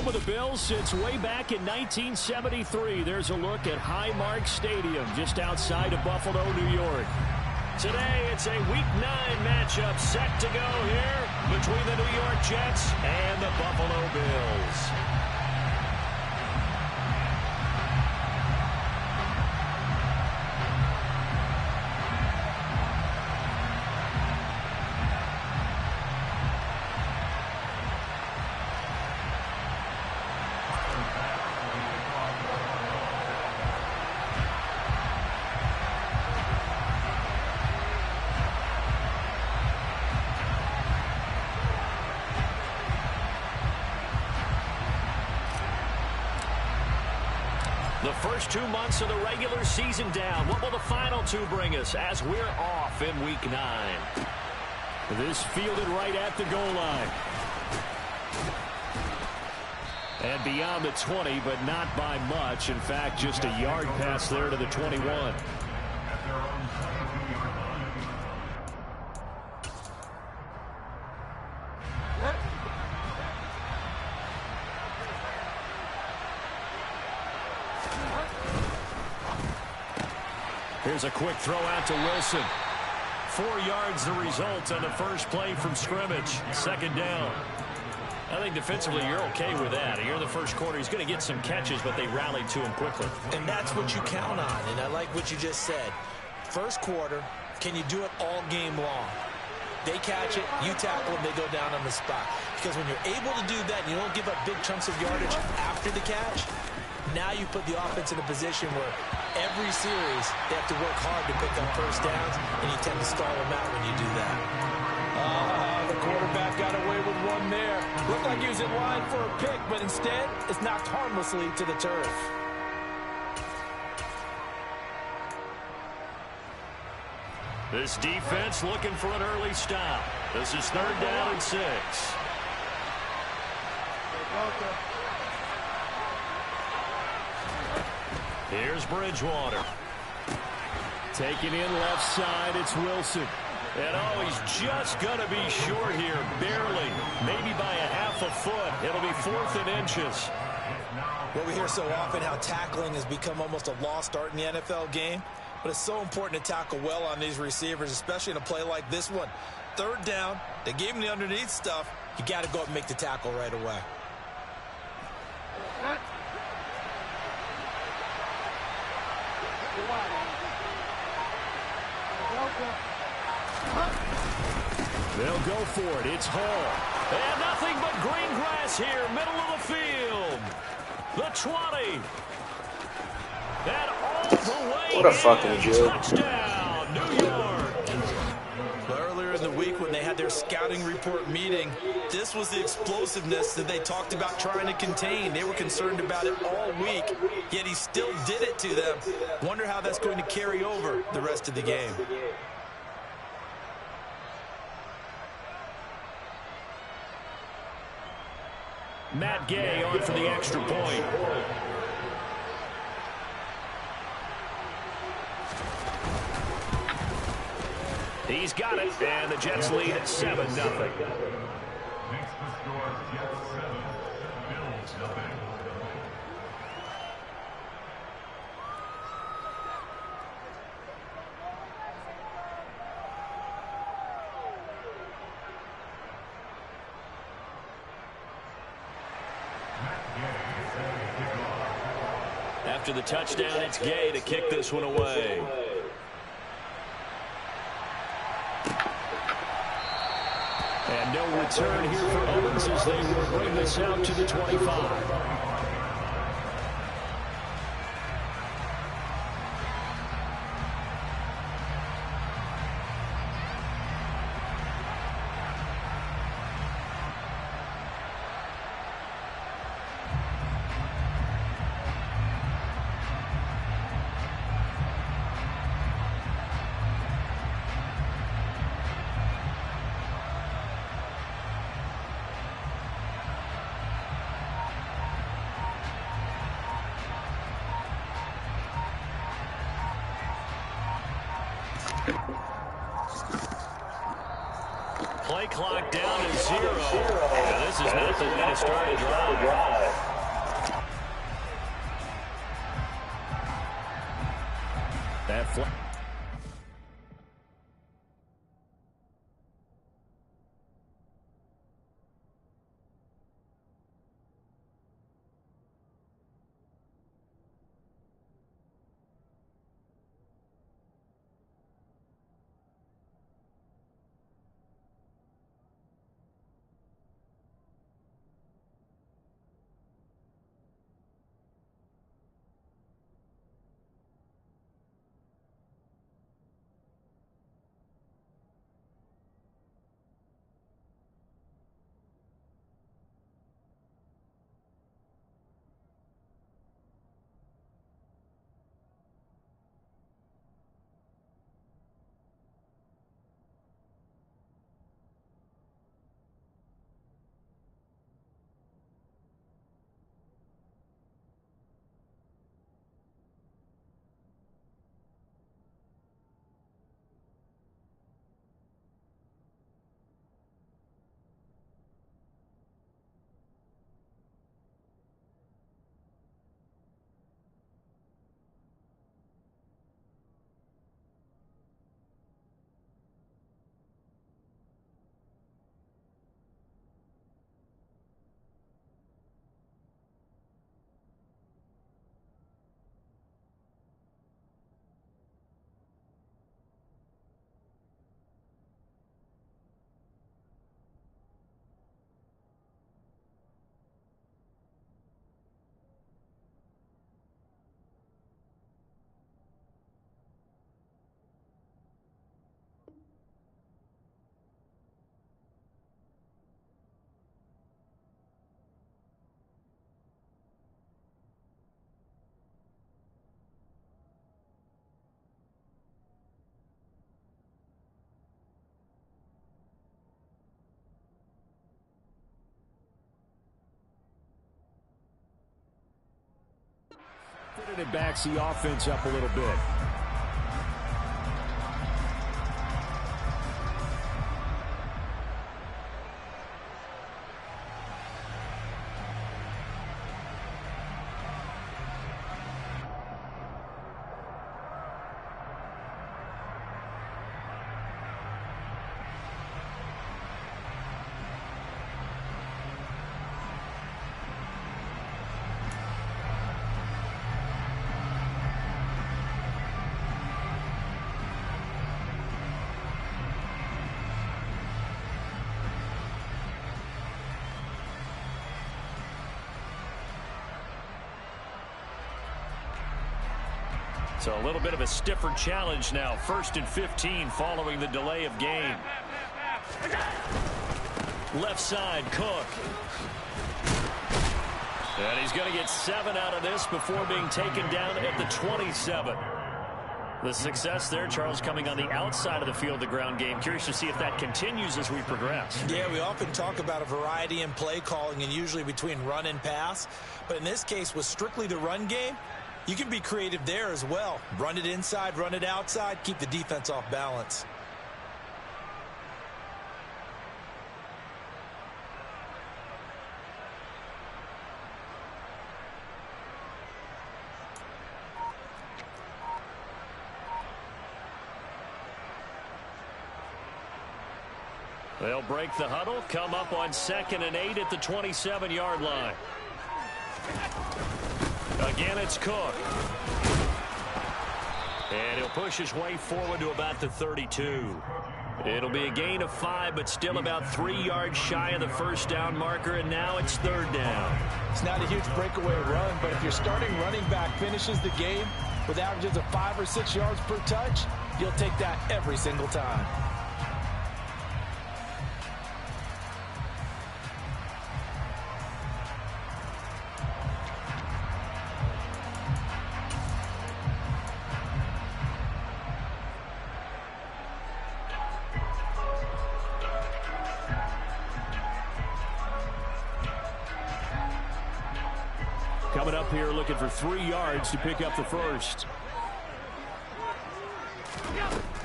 home of the Bills since way back in 1973. There's a look at Highmark Stadium just outside of Buffalo, New York. Today, it's a Week 9 matchup set to go here between the New York Jets and the Buffalo Bills. The first 2 months of the regular season down. What will the final 2 bring us as we're off in Week 9? This fielded right at the goal line. And beyond the 20, but not by much. In fact, just a yard pass there to the 21. Here's a quick throw out to Wilson. 4 yards the result on the first play from scrimmage. Second down. I think defensively you're okay with that. Here in the first quarter, he's going to get some catches, but they rallied to him quickly. And that's what you count on, and I like what you just said. First quarter, can you do it all game long? They catch it, you tackle them, they go down on the spot. Because when you're able to do that and you don't give up big chunks of yardage after the catch, now you put the offense in a position where every series they have to work hard to pick up first downs, and you tend to stall them out when you do that. The quarterback got away with one there. Looked like he was in line for a pick, but instead it's knocked harmlessly to the turf. This defense looking for an early stop. This is 3rd down and 6. Here's Bridgewater. Taking in left side, it's Wilson. And oh, he's just going to be short here, barely. Maybe by a half a foot. It'll be 4th and inches. Well, we hear so often how tackling has become almost a lost art in the NFL game. But it's so important to tackle well on these receivers, especially in a play like this one. 3rd down, they gave him the underneath stuff. You got to go up and make the tackle right away. They'll go for it. It's Hall. And nothing but green grass here, middle of the field. The 20. And all the way what a fucking joke. Touchdown, New York. Earlier in the week when they had their scouting report meeting, this was the explosiveness that they talked about trying to contain. They were concerned about it all week, yet he still did it to them. Wonder how that's going to carry over the rest of the game. Matt Gay on for the extra point. He's got it, and the Jets lead at 7-0. Makes the score Jets 7, Bills nothing. After the touchdown, it's Gay to kick this one away. And no return here for Owens as they will bring this out to the 25. Play clock down to 0. Yeah, this is not the way to start a drive. and it backs the offense up a little bit. So a little bit of a stiffer challenge now. 1st and 15 following the delay of game. Left side, Cook. And he's going to get 7 out of this before being taken down at the 27. The success there, Charles, coming on the outside of the field, the ground game. Curious to see if that continues as we progress. Yeah, we often talk about a variety in play calling and usually between run and pass. But in this case, with strictly the run game, you can be creative there as well. Run it inside, run it outside, keep the defense off balance. They'll break the huddle, come up on 2nd and 8 at the 27-yard line. Again, it's Cook. And he'll push his way forward to about the 32. It'll be a gain of 5, but still about 3 yards shy of the first down marker, and now it's 3rd down. It's not a huge breakaway run, but if your starting running back finishes the game with averages of 5 or 6 yards per touch, you'll take that every single time. Coming up here looking for 3 yards to pick up the first.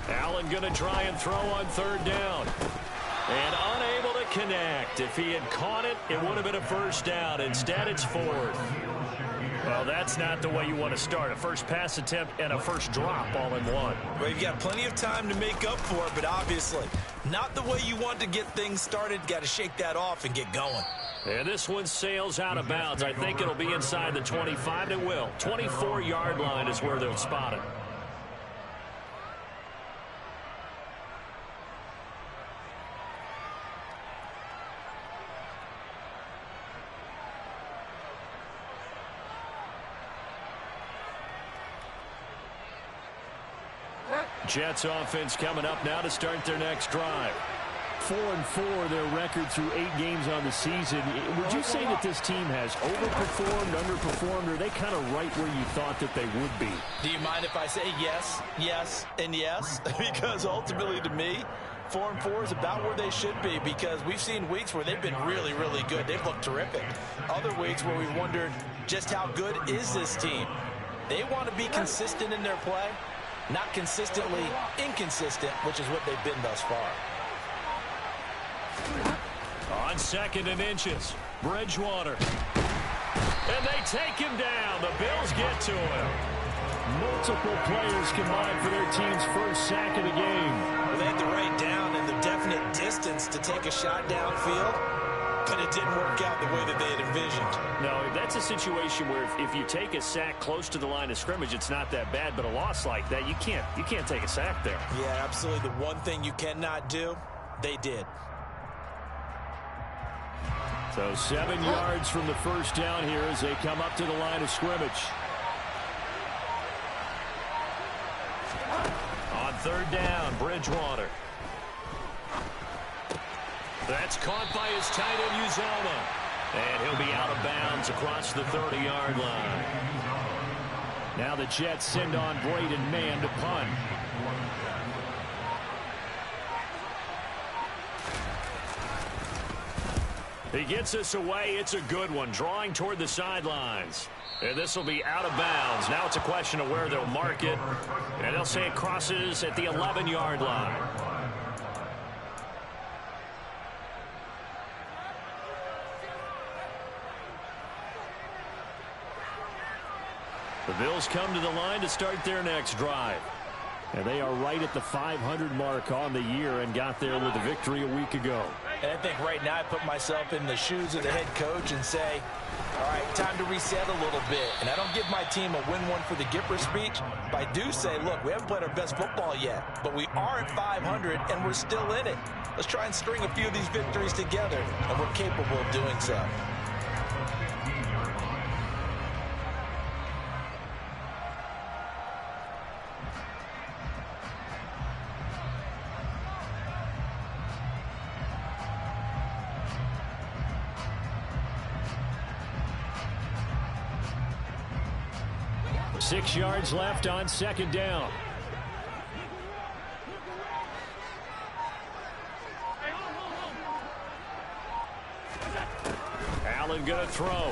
Allen going to try and throw on 3rd down. And unable to connect. If he had caught it, it would have been a first down. Instead, it's 4th. Well, that's not the way you want to start. A first pass attempt and a first drop all in one. Well, you've got plenty of time to make up for it, but obviously not the way you want to get things started. Got to shake that off and get going. And this one sails out of bounds. I think it'll be inside the 25. It will. 24-yard line is where they'll spot it. Jets offense coming up now to start their next drive. 4-4 their record through 8 games on the season. Would you say that this team has overperformed, underperformed, or are they kind of right where you thought that they would be? Do you mind if I say yes, yes, and yes? Because ultimately to me, 4-4 is about where they should be, because we've seen weeks where they've been really, really good. They've looked terrific. Other weeks where we've wondered just how good is this team. They want to be consistent in their play, not consistently inconsistent, which is what they've been thus far. On 2nd and inches, Bridgewater. And they take him down. The Bills get to him. Multiple players combined for their team's first sack of the game. Well, they had the right down and the definite distance to take a shot downfield, but it didn't work out the way that they had envisioned. No, that's a situation where if you take a sack close to the line of scrimmage, it's not that bad, but a loss like that, you can't take a sack there. Yeah, absolutely. The one thing you cannot do, they did. So 7 yards from the first down here as they come up to the line of scrimmage. On 3rd down, Bridgewater. That's caught by his tight end, Uzoma. And he'll be out of bounds across the 30-yard line. Now the Jets send on Braden Mann to punt. He gets this away. It's a good one, drawing toward the sidelines. And this will be out of bounds. Now it's a question of where they'll mark it. And they'll say it crosses at the 11-yard line. The Bills come to the line to start their next drive. And they are right at the 500 mark on the year and got there with a victory a week ago. And I think right now I put myself in the shoes of the head coach and say, all right, time to reset a little bit. And I don't give my team a win one for the Gipper speech, but I do say, look, we haven't played our best football yet, but we are at 500 and we're still in it. Let's try and string a few of these victories together, and we're capable of doing so. Six yards left on second down. Allen going to throw.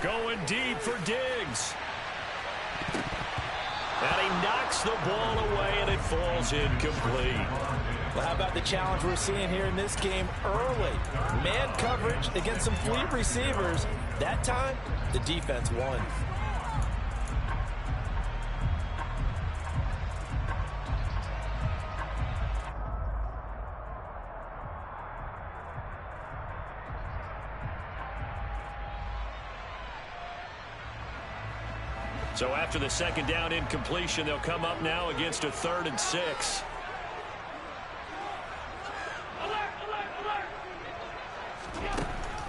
Going deep for Diggs. And he knocks the ball away, and it falls incomplete. Well, how about the challenge we're seeing here in this game early? Man coverage against some fleet receivers. That time, the defense won. So after the second down incompletion, they'll come up now against a 3rd and 6.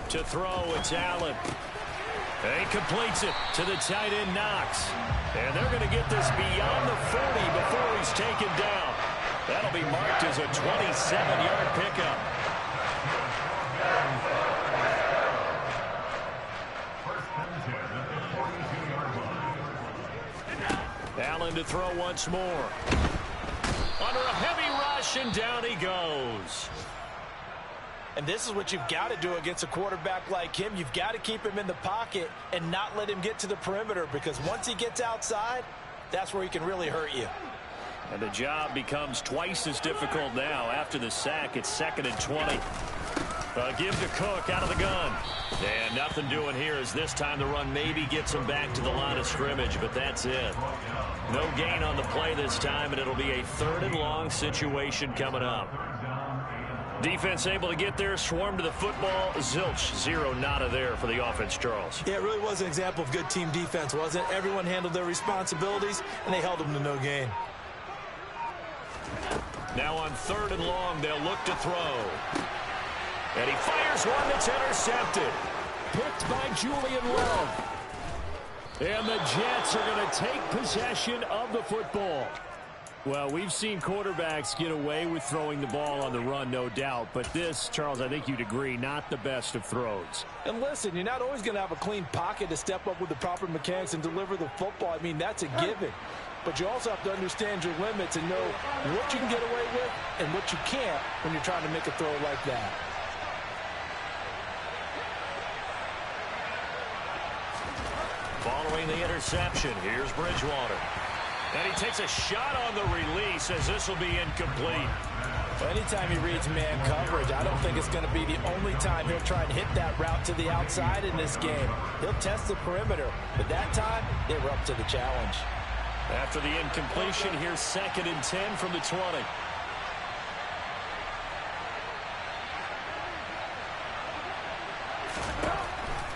To throw, it's Allen. And he completes it to the tight end, Knox. And they're going to get this beyond the 40 before he's taken down. That'll be marked as a 27-yard pickup. Allen to throw once more. Under a heavy rush, and down he goes. And this is what you've got to do against a quarterback like him. You've got to keep him in the pocket and not let him get to the perimeter, because once he gets outside, that's where he can really hurt you. And the job becomes twice as difficult now. After the sack, it's 2nd and 20. Give to Cook out of the gun. And nothing doing here as this time the run maybe gets him back to the line of scrimmage, but that's it. No gain on the play this time, and it'll be a 3rd and long situation coming up. Defense able to get there, swarm to the football. Zilch, 0 nada there for the offense, Charles. Yeah, it really was an example of good team defense, wasn't it? Everyone handled their responsibilities, and they held them to no gain. Now on 3rd and long, they'll look to throw. And he fires one that's intercepted. Picked by Julian Love. And the Jets are going to take possession of the football. Well, we've seen quarterbacks get away with throwing the ball on the run, no doubt. But this, Charles, I think you'd agree, not the best of throws. And listen, you're not always going to have a clean pocket to step up with the proper mechanics and deliver the football. I mean, that's a given. But you also have to understand your limits and know what you can get away with and what you can't when you're trying to make a throw like that. Following the interception, here's Bridgewater. And he takes a shot on the release as this will be incomplete. Well, anytime he reads man coverage, I don't think it's going to be the only time he'll try and hit that route to the outside in this game. He'll test the perimeter, but that time, they were up to the challenge. After the incompletion, here's 2nd and 10 from the 20.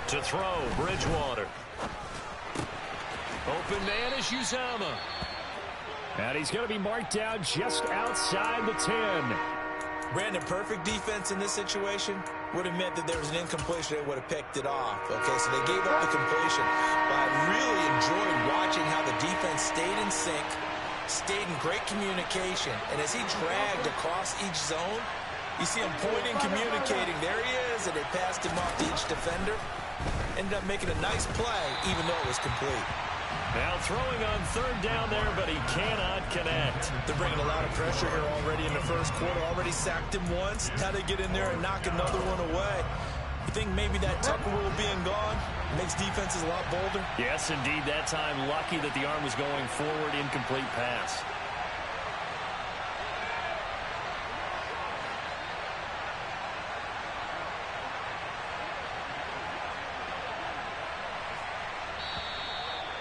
To throw, Bridgewater. Open man is Uzama. And he's going to be marked down just outside the 10. Brandon, perfect defense in this situation would have meant that there was an incompletion. They would have picked it off. Okay, so they gave up the completion. But I really enjoyed watching how the defense stayed in sync, stayed in great communication. And as he dragged across each zone, you see him pointing, communicating. There he is, and they passed him off to each defender. Ended up making a nice play, even though it was complete. Now throwing on 3rd down there, but he cannot connect. They're bringing a lot of pressure here already in the first quarter. Already sacked him once. How they get in there and knock another one away. You think maybe that Tucker rule being gone makes defenses a lot bolder? Yes, indeed. That time, lucky that the arm was going forward. Incomplete pass.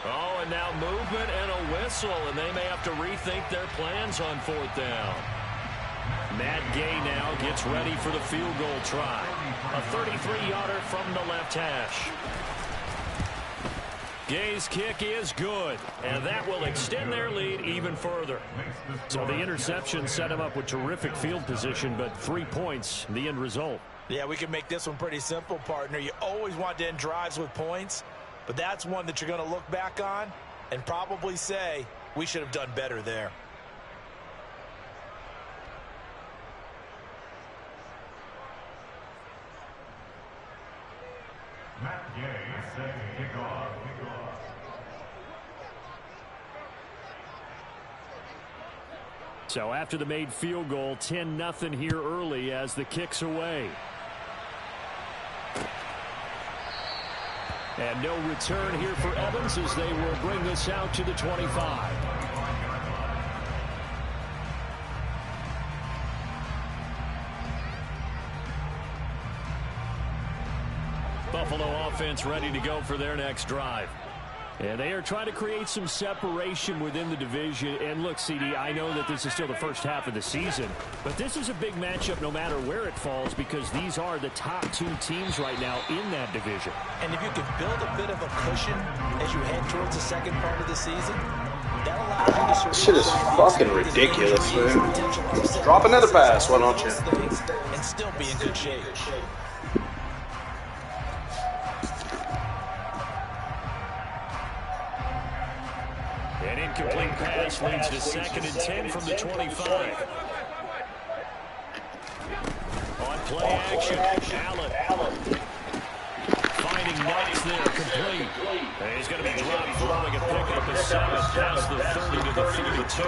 Oh, and now movement and a whistle, and they may have to rethink their plans on 4th down. Matt Gay now gets ready for the field goal try. A 33-yarder from the left hash. Gay's kick is good, and that will extend their lead even further. So the interception set him up with terrific field position, but 3 points, the end result. Yeah, we can make this one pretty simple, partner. You always want to end drives with points, but that's one that you're going to look back on and probably say, we should have done better there. Matt Gay set to kick off. So after the made field goal, 10-0 here early as the kick's away. And no return here for Evans as they will bring this out to the 25. Buffalo offense ready to go for their next drive. And they are trying to create some separation within the division. And look, CD, I know that this is still the first half of the season, but this is a big matchup no matter where it falls because these are the top 2 teams right now in that division. And if you can build a bit of a cushion as you head towards the second part of the season, that allows you to shit is fucking ridiculous, man. Drop another pass, why don't you? And still be in good shape. An incomplete pass leads to 2nd and 10 from the 25. On play action, Allen. Finding Knox there, complete. And he's going to be dropped throwing a pickup of 7 past the 30 to the 32.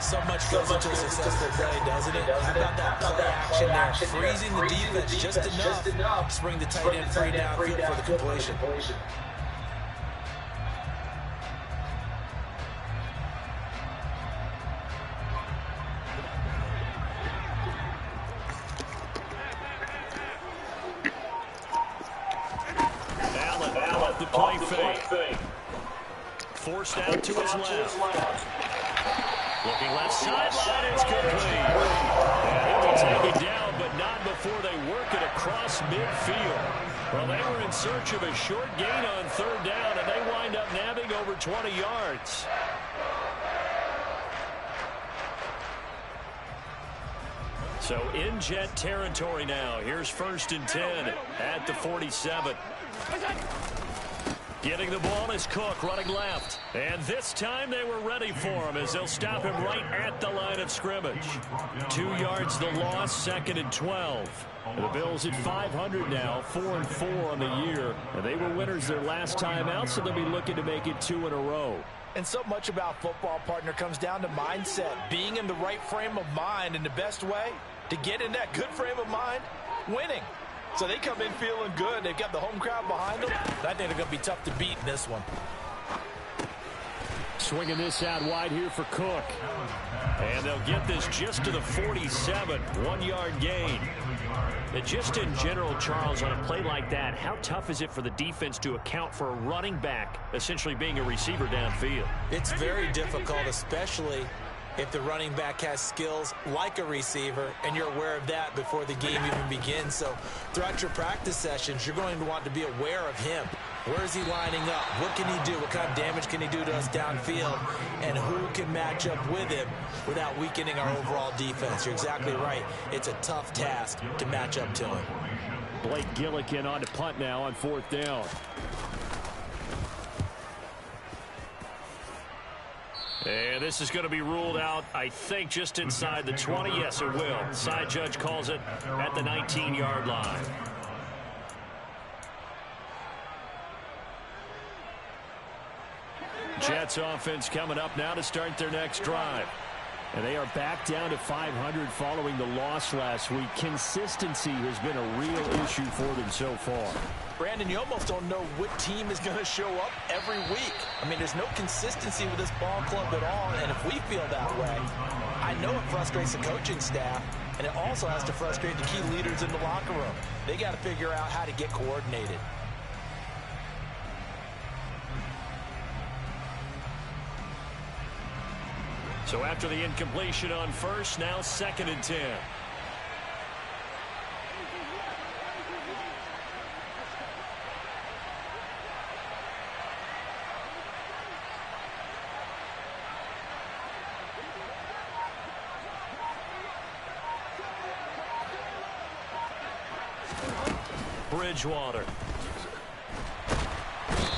So much goes into a successful play, doesn't it? How about that play action there? Freezing the defense just enough to bring the tight end free downfield for the completion. The play fake. Forced out to his left. Looking left sideline, it's complete. And he will take it down, but not before they work it across midfield. Well, they were in search of a short gain on 3rd down, and they wind up nabbing over 20 yards. So in Jet territory now. Here's 1st and 10 at the 47. Getting the ball is Cook running left. And this time they were ready for him as they'll stop him right at the line of scrimmage. 2 yards the loss, 2nd and 12. And the Bills at 500 now, 4-4 on the year. And they were winners their last time out, so they'll be looking to make it 2 in a row. And so much about football, partner, comes down to mindset. Being in the right frame of mind, and the best way to get in that good frame of mind, winning. So they come in feeling good. They've got the home crowd behind them. I think they're going to be tough to beat in this one. Swinging this out wide here for Cook. And they'll get this just to the 47. 1-yard gain. And just in general, Charles, on a play like that, how tough is it for the defense to account for a running back essentially being a receiver downfield? It's very difficult, especially if the running back has skills like a receiver, and you're aware of that before the game even begins. So throughout your practice sessions, you're going to want to be aware of him. Where is he lining up? What can he do? What kind of damage can he do to us downfield? And who can match up with him without weakening our overall defense? You're exactly right. It's a tough task to match up to him. Blake Gillikin on to punt now on 4th down. And this is going to be ruled out, I think, just inside the 20. Yes, it will. Side judge calls it at the 19-yard line. Jets offense coming up now to start their next drive. And they are back down to 500 following the loss last week. Consistency has been a real issue for them so far. Brandon, you almost don't know what team is going to show up every week. I mean, there's no consistency with this ball club at all, and if we feel that way, I know it frustrates the coaching staff, and it also has to frustrate the key leaders in the locker room. They got to figure out how to get coordinated. So after the incompletion on first, now 2nd and 10. Bridgewater.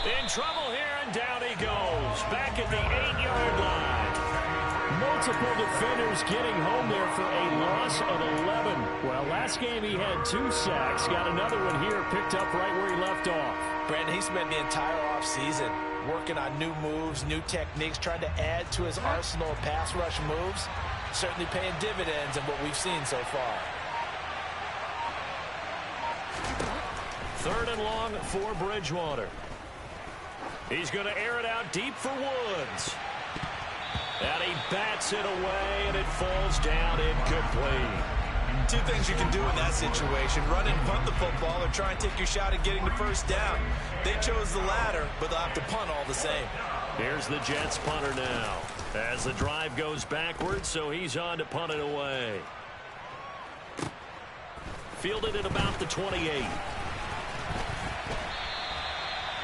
In trouble here, and down he goes. Back at the 8-yard line. Multiple defenders getting home there for a loss of 11. Well, last game he had 2 sacks. Got another one here, picked up right where he left off. Brandon, he spent the entire offseason working on new moves, new techniques, trying to add to his arsenal of pass rush moves. Certainly paying dividends in what we've seen so far. 3rd and long for Bridgewater. He's going to air it out deep for Woods. And he bats it away, and it falls down incomplete. 2 things you can do in that situation: run and punt the football, or try and take your shot at getting the first down. They chose the latter, but they'll have to punt all the same. Here's the Jets punter now, as the drive goes backwards, so he's on to punt it away. Fielded at about the 28.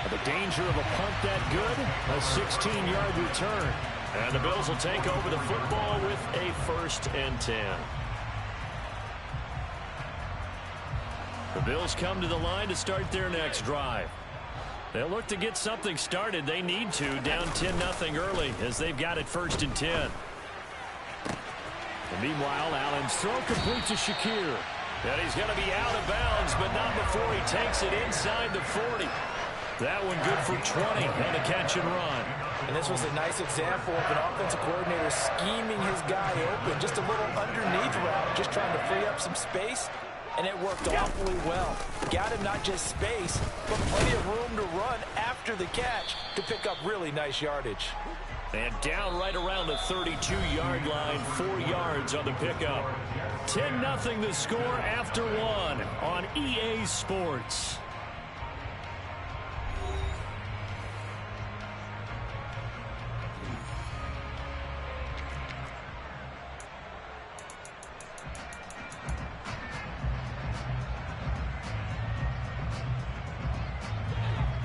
The danger of a punt that good, a 16-yard return. And the Bills will take over the football with a 1st and 10. The Bills come to the line to start their next drive. They'll look to get something started. They need to, down 10-0 early, as they've got it 1st and 10. And meanwhile, Allen's throw complete to Shakir. And he's going to be out of bounds, but not before he takes it inside the 40. That one good for 20 on a catch and run. And this was a nice example of an offensive coordinator scheming his guy open. Just a little underneath route, just trying to free up some space, and it worked awfully well. Got him not just space, but plenty of room to run after the catch to pick up really nice yardage. And down right around the 32-yard line, 4 yards on the pickup. 10-0 the score after 1 on EA Sports.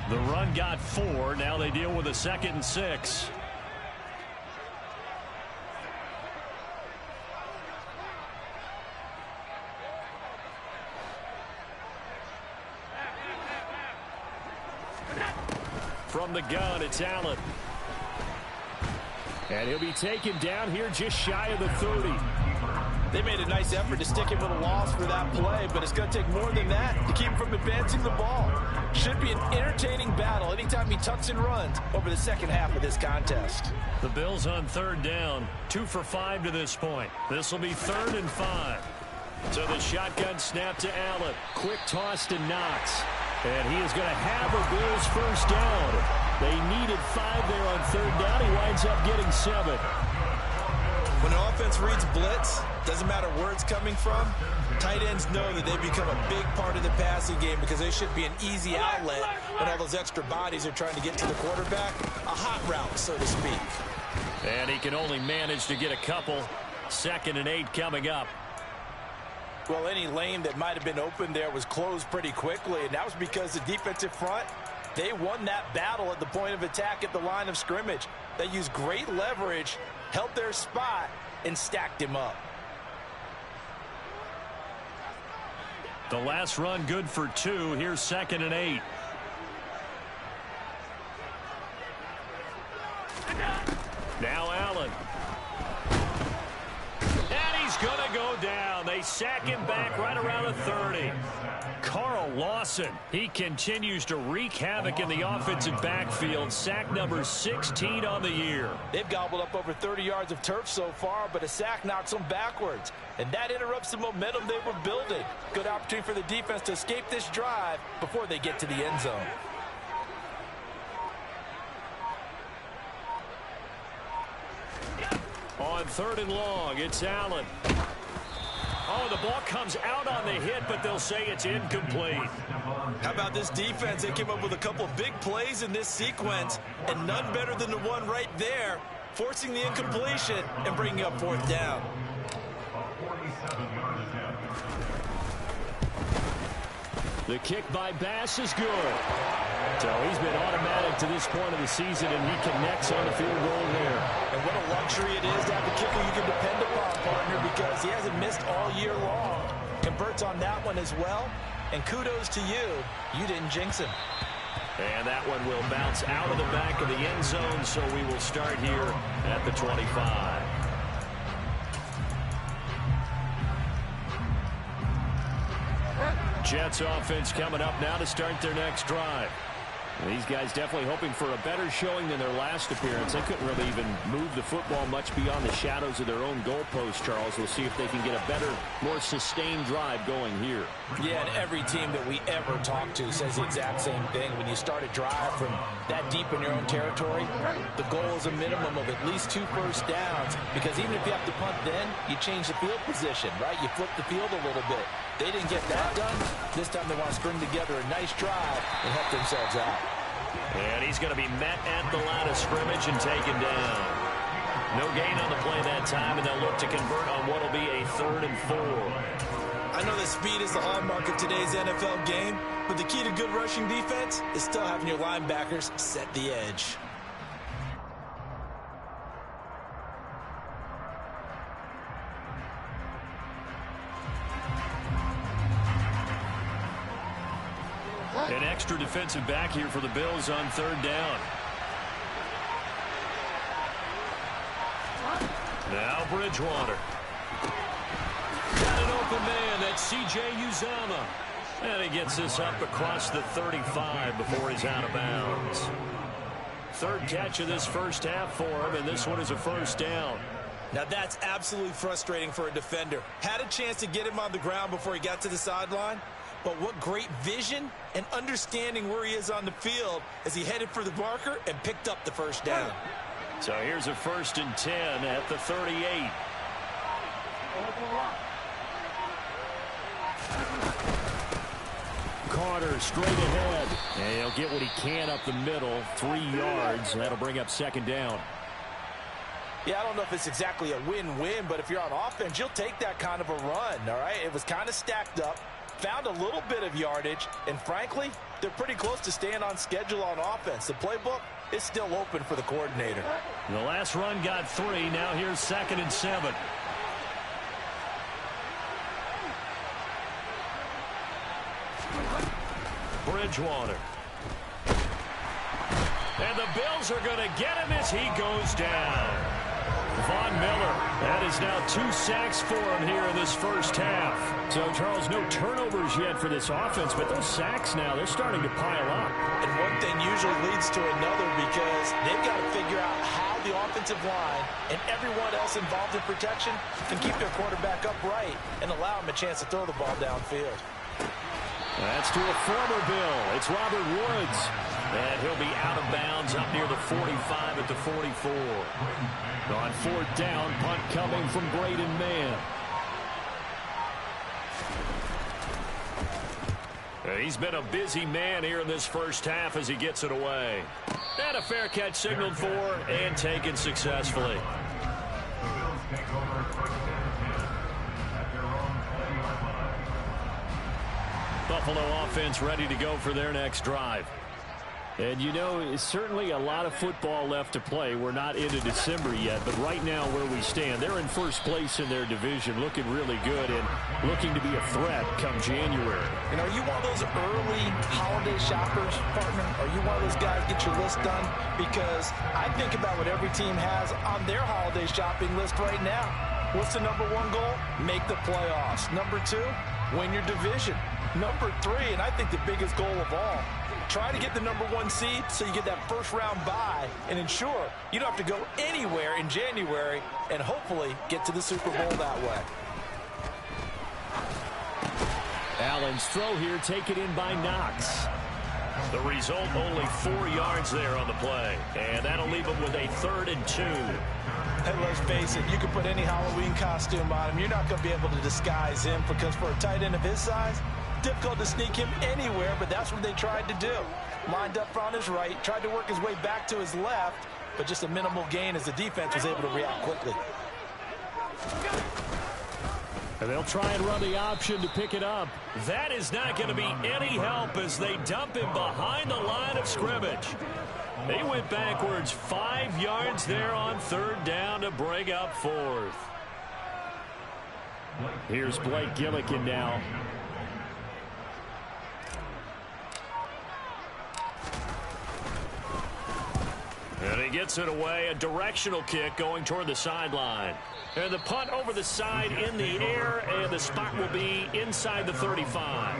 The run got 4. Now they deal with a 2nd and 6. From the gun, it's Allen. And he'll be taken down here just shy of the 30. They made a nice effort to stick him with a loss for that play, but it's going to take more than that to keep him from advancing the ball. Should be an entertaining battle anytime he tucks and runs over the second half of this contest. The Bills on 3rd down, 2 for 5 to this point. This will be 3rd and 5. So the shotgun snap to Allen. Quick toss to Knox. And he is going to have a Bills first down. They needed 5 there on 3rd down. He winds up getting 7. When an offense reads blitz, doesn't matter where it's coming from, tight ends know that they become a big part of the passing game because they should be an easy outlet when all those extra bodies are trying to get to the quarterback. A hot route, so to speak. And he can only manage to get a couple. 2nd and 8 coming up. Well, any lane that might have been open there was closed pretty quickly, and that was because the defensive front, they won that battle at the point of attack at the line of scrimmage. They used great leverage, held their spot, and stacked him up. The last run good for 2. Here's 2nd and 8. Now Allen. And he's going to go down. They they sack him back right around the 30. Carl Lawson, he continues to wreak havoc in the offensive backfield. Sack number 16 on the year. They've gobbled up over 30 yards of turf so far, but a sack knocks them backwards. And that interrupts the momentum they were building. Good opportunity for the defense to escape this drive before they get to the end zone. On 3rd and long, it's Allen. Oh, the ball comes out on the hit, but they'll say it's incomplete. How about this defense? They came up with a couple of big plays in this sequence, and none better than the one right there, forcing the incompletion and bringing up 4th down. The kick by Bass is good. So he's been automatic to this point of the season, and he connects on the field goal there. And what a luxury it is to have a kicker you can depend upon, partner, because he hasn't missed all year long. Converts on that one as well. And kudos to you. You didn't jinx him. And that one will bounce out of the back of the end zone, so we will start here at the 25. Jets offense coming up now to start their next drive. These guys definitely hoping for a better showing than their last appearance. They couldn't really even move the football much beyond the shadows of their own goalpost, Charles. We'll see if they can get a better, more sustained drive going here. Yeah, and every team that we ever talk to says the exact same thing. When you start a drive from that deep in your own territory, the goal is a minimum of at least 2 first downs, because even if you have to punt then, you change the field position, right? You flip the field a little bit. They didn't get that done. This time they want to string together a nice drive and help themselves out. And he's going to be met at the line of scrimmage and taken down. No gain on the play that time, and they'll look to convert on what will be a 3rd and 4. I know that speed is the hallmark of today's NFL game, but the key to good rushing defense is still having your linebackers set the edge. An extra defensive back here for the Bills on 3rd down. Now Bridgewater. Got an open man. That's C.J. Uzomah. And he gets this up across the 35 before he's out of bounds. 3rd catch of this first half for him, and this one is a 1st down. Now that's absolutely frustrating for a defender. Had a chance to get him on the ground before he got to the sideline. But what great vision and understanding where he is on the field as he headed for the marker and picked up the 1st down. So here's a 1st and 10 at the 38. Carter straight ahead. And he'll get what he can up the middle. 3 yards. That'll bring up 2nd down. Yeah, I don't know if it's exactly a win-win, but if you're on offense, you'll take that kind of a run, all right? It was kind of stacked up. Found a little bit of yardage, and frankly, they're pretty close to staying on schedule on offense. The playbook is still open for the coordinator. The last run got 3. Now here's 2nd and 7. Bridgewater. And the Bills are going to get him as he goes down. Von Miller, that is now 2 sacks for him here in this first half. So, Charles, no turnovers yet for this offense, but those sacks now, they're starting to pile up. And one thing usually leads to another, because they've got to figure out how the offensive line and everyone else involved in protection can keep their quarterback upright and allow him a chance to throw the ball downfield. That's to a former Bill. It's Robert Woods. And he'll be out of bounds up near the 45 at the 44. On 4th down, punt coming from Braden Mann. He's been a busy man here in this first half as he gets it away. And a fair catch signaled for and taken successfully. Buffalo offense ready to go for their next drive. And, you know, it's certainly a lot of football left to play. We're not into December yet, but right now where we stand, they're in first place in their division, looking really good and looking to be a threat come January. And are you one of those early holiday shoppers, partner? Are you one of those guys get your list done? Because I think about what every team has on their holiday shopping list right now. What's the number one goal? Make the playoffs. Number 2, win your division. Number 3, and I think the biggest goal of all, try to get the number 1 seed so you get that first-round bye and ensure you don't have to go anywhere in January and hopefully get to the Super Bowl that way. Allen's throw here taken in by Knox. The result, only 4 yards there on the play. And that'll leave him with a 3rd and 2. And let's face it, you can put any Halloween costume on him. You're not going to be able to disguise him because for a tight end of his size, difficult to sneak him anywhere, but that's what they tried to do. Lined up on his right, tried to work his way back to his left, but just a minimal gain as the defense was able to react quickly. And they'll try and run the option to pick it up. That is not going to be any help as they dump him behind the line of scrimmage. They went backwards 5 yards there on 3rd down to bring up 4th. Here's Blake Gillikin now. And he gets it away, a directional kick going toward the sideline. And the punt over the side in the air, and the spot will be inside the 35.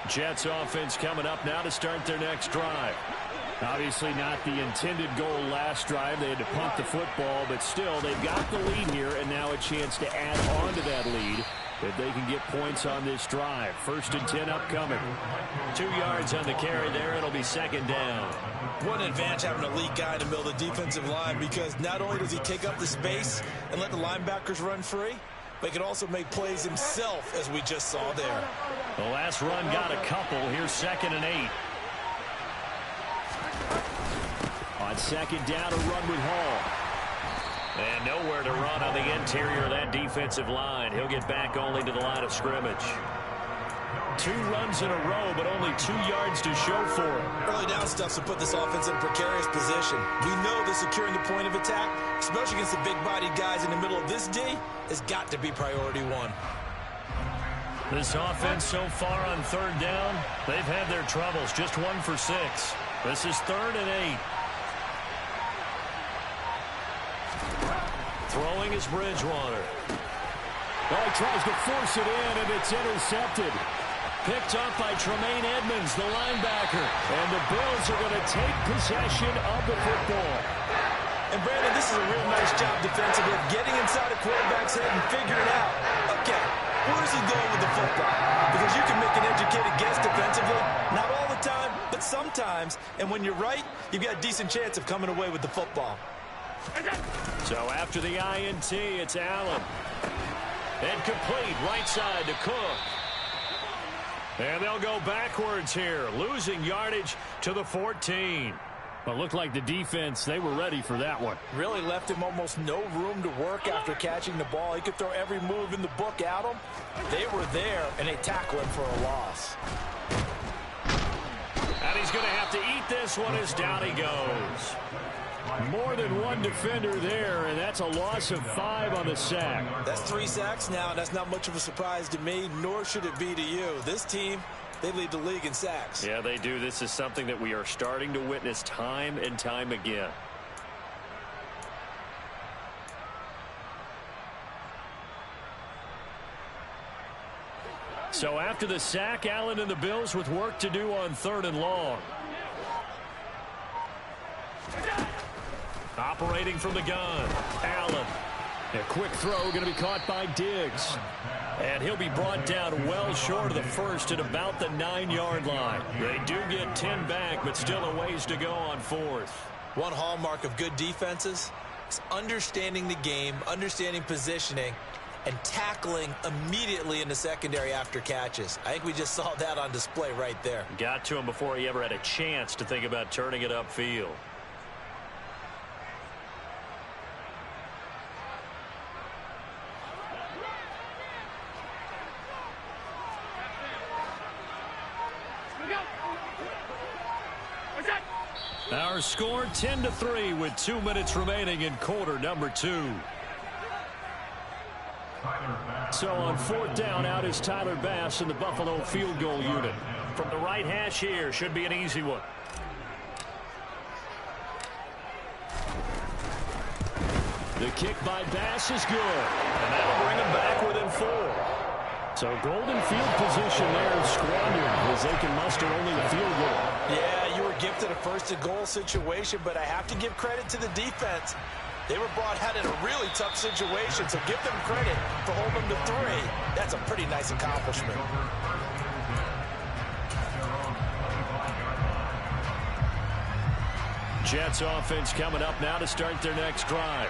Jets offense coming up now to start their next drive. Obviously not the intended goal last drive. They had to punt the football, but still they've got the lead here and now a chance to add on to that lead if they can get points on this drive. 1st and 10 upcoming. 2 yards on the carry there. It'll be 2nd down. What an advantage having a lead guy in the middle of the defensive line because not only does he take up the space and let the linebackers run free, but he can also make plays himself as we just saw there. The last run got a couple. Here's 2nd and 8. On 2nd down, a run with Hall. And nowhere to run on the interior of that defensive line. He'll get back only to the line of scrimmage. 2 runs in a row, but only 2 yards to show for it. Early down stuff to put this offense in a precarious position. We know that securing the point of attack, especially against the big-bodied guys in the middle of this D, has got to be priority 1. This offense so far on 3rd down, they've had their troubles. Just 1 for 6. This is 3rd and 8. Throwing is Bridgewater. Well, he tries to force it in, and it's intercepted. Picked up by Tremaine Edmonds, the linebacker. And the Bills are going to take possession of the football. And, Brandon, this is a real nice job defensively of getting inside a quarterback's head and figuring out, okay, where's he going with the football? Because you can make an educated guess defensively. Not all the time, but sometimes. And when you're right, you've got a decent chance of coming away with the football. So after the INT, it's Allen. And complete right side to Cook. And they'll go backwards here, losing yardage to the 14. Well, it looked like the defense, they were ready for that one. Really left him almost no room to work after catching the ball. He could throw every move in the book at him. They were there, and they tackled him for a loss. And he's going to have to eat this one as down he goes. More than one defender there, and that's a loss of 5 on the sack. That's 3 sacks now, and that's not much of a surprise to me, nor should it be to you. This team, they lead the league in sacks. Yeah, they do. This is something that we are starting to witness time and time again. So after the sack, Allen and the Bills with work to do on 3rd and long. Operating from the gun, Allen. A quick throw going to be caught by Diggs. And he'll be brought down well short of the first at about the 9-yard line. They do get 10 back, but still a ways to go on 4th. One hallmark of good defenses is understanding the game, understanding positioning, and tackling immediately in the secondary after catches. I think we just saw that on display right there. Got to him before he ever had a chance to think about turning it upfield. Our score 10-3 with 2 minutes remaining in quarter number 2. So on 4th down, out is Tyler Bass in the Buffalo field goal unit. From the right hash here, should be an easy one. The kick by Bass is good, and that'll bring him back within 4. So golden field position there squandered as they can muster only the field goal. Yeah, you were gifted a first-and-goal situation, but I have to give credit to the defense. They were brought out in a really tough situation, so give them credit for holding them to 3. That's a pretty nice accomplishment. Jets offense coming up now to start their next drive.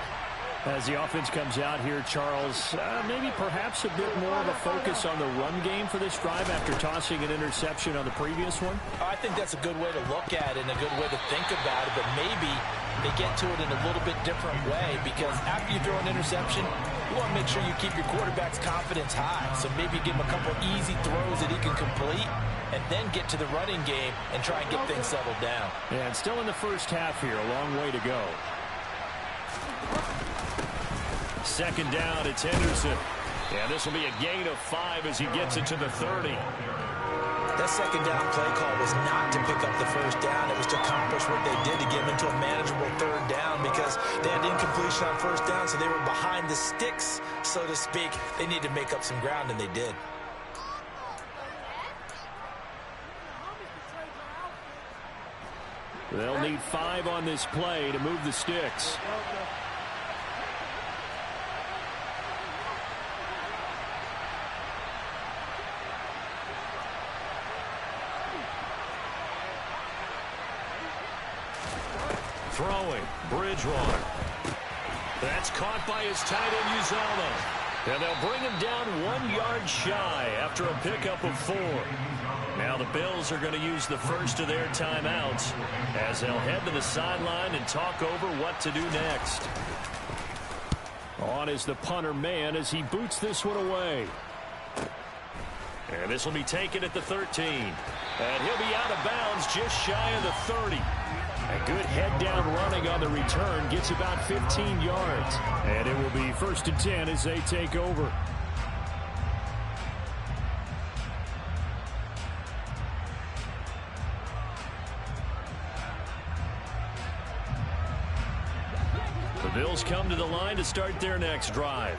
As the offense comes out here, Charles, maybe perhaps a bit more of a focus on the run game for this drive after tossing an interception on the previous one? I think that's a good way to look at it and a good way to think about it, but maybe they get to it in a little bit different way because after you throw an interception, you want to make sure you keep your quarterback's confidence high. So maybe give him a couple easy throws that he can complete and then get to the running game and try and get things settled down. Yeah, and still in the first half here, a long way to go. 2nd down, it's Henderson. And this will be a gain of 5 as he gets it to the 30. That 2nd down play call was not to pick up the 1st down. It was to accomplish what they did to get them into a manageable 3rd down because they had incompletion on 1st down, so they were behind the sticks, so to speak. They needed to make up some ground, and they did. They'll need 5 on this play to move the sticks. Throwing, Bridgewater. That's caught by his tight end, Uzama. And they'll bring him down 1 yard shy after a pickup of 4. Now the Bills are going to use the first of their timeouts as they'll head to the sideline and talk over what to do next. On is the punter man as he boots this one away. And this will be taken at the 13. And he'll be out of bounds just shy of the 30. A good head-down running on the return gets about 15 yards. And it will be 1st and 10 as they take over. The Bills come to the line to start their next drive.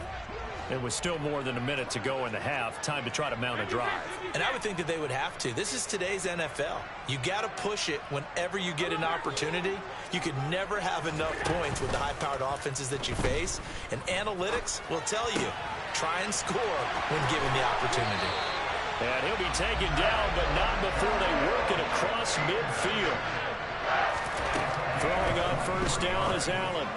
It was still more than a minute to go in the half. Time to try to mount a drive. And I would think that they would have to. This is today's NFL. You got to push it whenever you get an opportunity. You could never have enough points with the high-powered offenses that you face. And analytics will tell you, try and score when given the opportunity. And he'll be taken down, but not before they work it across midfield. Throwing on 1st down is Allen.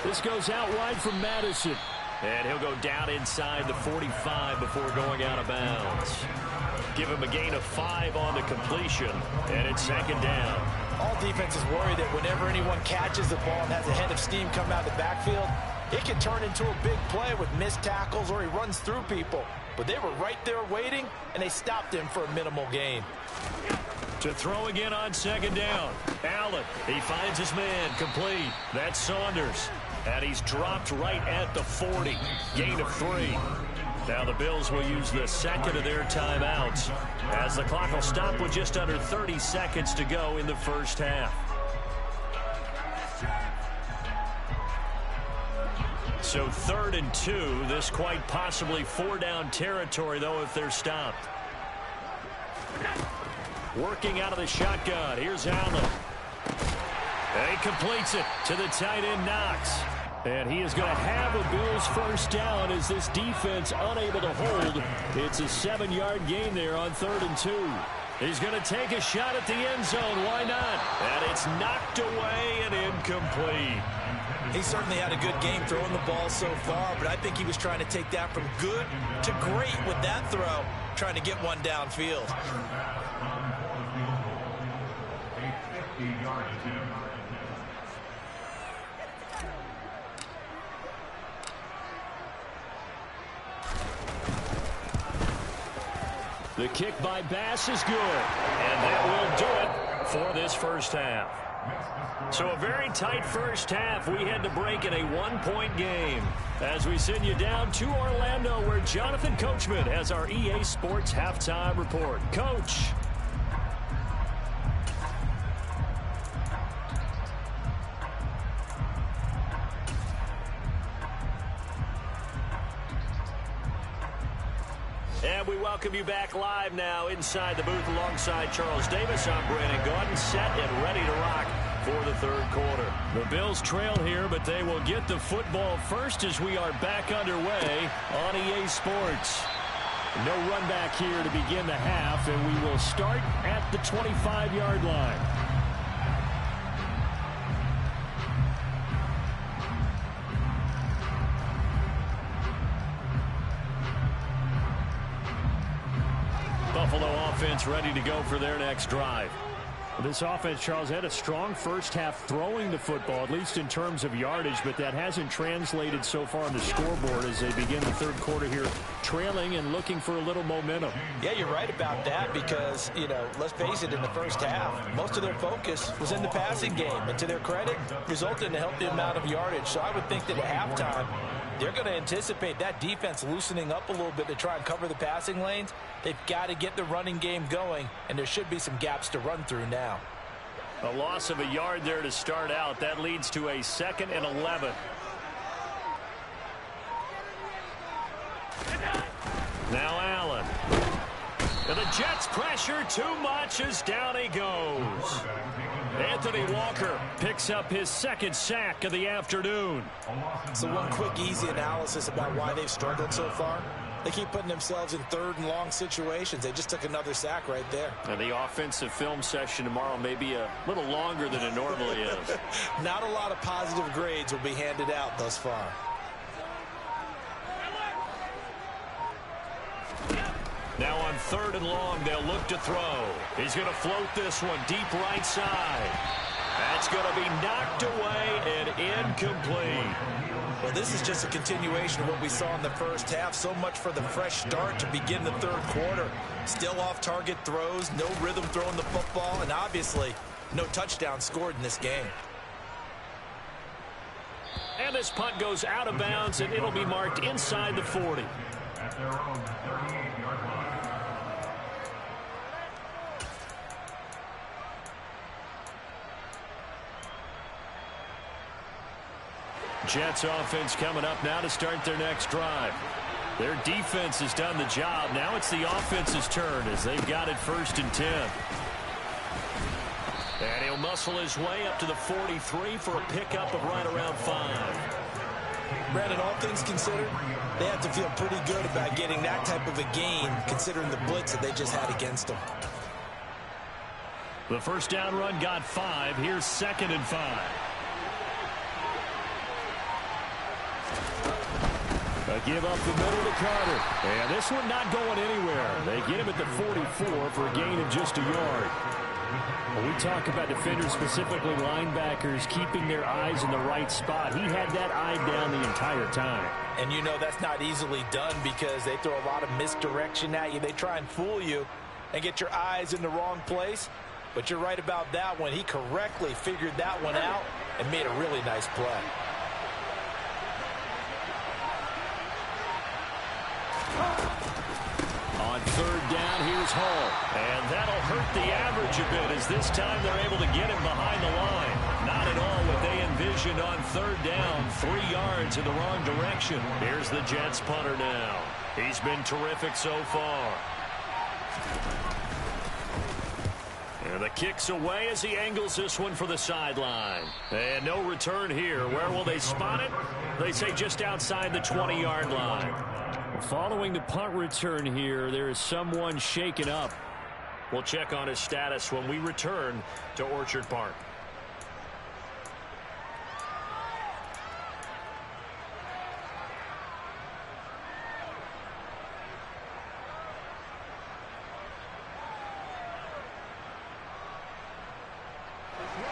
This goes out wide from Madison. And he'll go down inside the 45 before going out of bounds. Give him a gain of 5 on the completion, and it's 2nd down. All defenses worry that whenever anyone catches the ball and has a head of steam come out of the backfield, it can turn into a big play with missed tackles or he runs through people. But they were right there waiting, and they stopped him for a minimal gain. To throw again on 2nd down. Allen, he finds his man, complete. That's Saunders. And he's dropped right at the 40. Gain of 3. Now the Bills will use the 2nd of their timeouts as the clock will stop with just under 30 seconds to go in the first half. So 3rd and 2. This quite possibly 4-down territory, though, if they're stopped. Working out of the shotgun. Here's Allen. And he completes it to the tight end, Knox. And he is going to have a Bills 1st down as this defense unable to hold. It's a 7-yard gain there on 3rd and 2. He's going to take a shot at the end zone. Why not? And it's knocked away and incomplete. He certainly had a good game throwing the ball so far, but I think he was trying to take that from good to great with that throw, trying to get one downfield. The kick by Bass is good, and that will do it for this first half. So a very tight first half. We had to break in a one-point game. As we send you down to Orlando, where Jonathan Coachman has our EA Sports halftime report. Coach. And we welcome you back live now inside the booth alongside Charles Davis. I'm Brandon Gaudin, set and ready to rock for the third quarter. The Bills trail here, but they will get the football first as we are back underway on EA Sports. No run back here to begin the half, and we will start at the 25-yard line. Buffalo offense ready to go for their next drive. This offense, Charles, had a strong first half throwing the football, at least in terms of yardage, but that hasn't translated so far on the scoreboard as they begin the third quarter here, trailing and looking for a little momentum. Yeah, you're right about that because, let's face it, in the first half, most of their focus was in the passing game, and to their credit, resulted in a healthy amount of yardage. So I would think that at halftime, they're going to anticipate that defense loosening up a little bit to try and cover the passing lanes. They've got to get the running game going, and there should be some gaps to run through now. A loss of a yard there to start out. That leads to a 2nd and 11. Now Allen. And the Jets pressure too much as down he goes. Anthony Walker picks up his 2nd sack of the afternoon. So one quick, easy analysis about why they've struggled so far. They keep putting themselves in 3rd and long situations. They just took another sack right there. And the offensive film session tomorrow may be a little longer than it normally is. Not a lot of positive grades will be handed out thus far. Now on 3rd and long, they'll look to throw. He's going to float this one deep right side. That's going to be knocked away and incomplete. Well, this is just a continuation of what we saw in the first half. So much for the fresh start to begin the third quarter. Still off-target throws, no rhythm throwing the football, and obviously no touchdown scored in this game. And this punt goes out of bounds, and it'll be marked inside the 40. At their own 38-yard line. Jets offense coming up now to start their next drive. Their defense has done the job. Now it's the offense's turn as they've got it 1st and 10. And he'll muscle his way up to the 43 for a pickup of right around 5. Brandon, all things considered, they have to feel pretty good about getting that type of a gain considering the blitz that they just had against them. The first down run got 5. Here's 2nd and 5. A give up the middle to Carter. And this one not going anywhere. They get him at the 44 for a gain of just a yard. When we talk about defenders, specifically linebackers, keeping their eyes in the right spot, he had that eye down the entire time. And that's not easily done because they throw a lot of misdirection at you. They try and fool you and get your eyes in the wrong place. But you're right about that one. He correctly figured that one out and made a really nice play. On 3rd down, here's Hall. And that'll hurt the average a bit as this time they're able to get him behind the line. Not at all what they envisioned on 3rd down. 3 yards in the wrong direction. Here's the Jets punter now. He's been terrific so far. And the kick's away as he angles this one for the sideline. And no return here. Where will they spot it? They say just outside the 20-yard line. Following the punt return here, there is someone shaken up. We'll check on his status when we return to Orchard Park.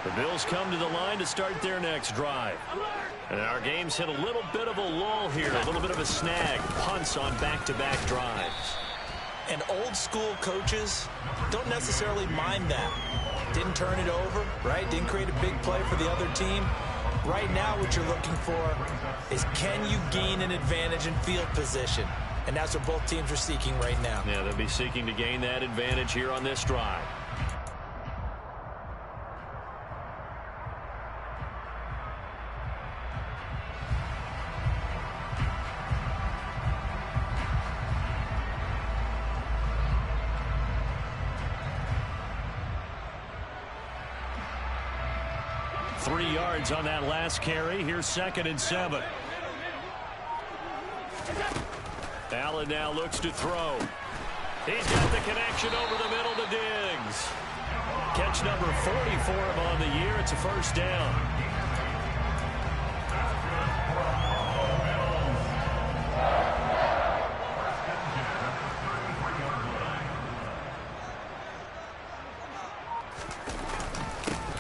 The Bills come to the line to start their next drive. And our game's hit a little bit of a lull here, a little bit of a snag. Punts on back-to-back drives. And old school coaches don't necessarily mind that. Didn't turn it over, right? Didn't create a big play for the other team. Right now, what you're looking for is, can you gain an advantage in field position? And that's what both teams are seeking right now. Yeah, they'll be seeking to gain that advantage here on this drive. On that last carry. Here's 2nd and 7. Allen now looks to throw. He's got the connection over the middle to Diggs. Catch number 40 for him on the year. It's a first down.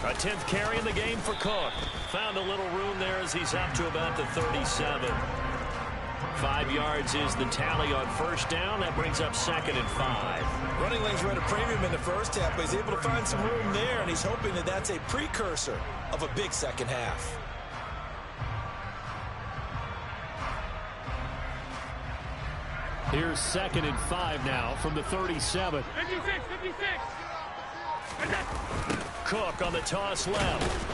A 10th carry in the game for Cook. Found a little room there as he's up to about the 37. 5 yards is the tally on first down. That brings up 2nd and 5. Running lanes were at a premium in the first half, but he's able to find some room there, and he's hoping that that's a precursor of a big second half. Here's 2nd and 5 now from the 37. 56. Cook on the toss left.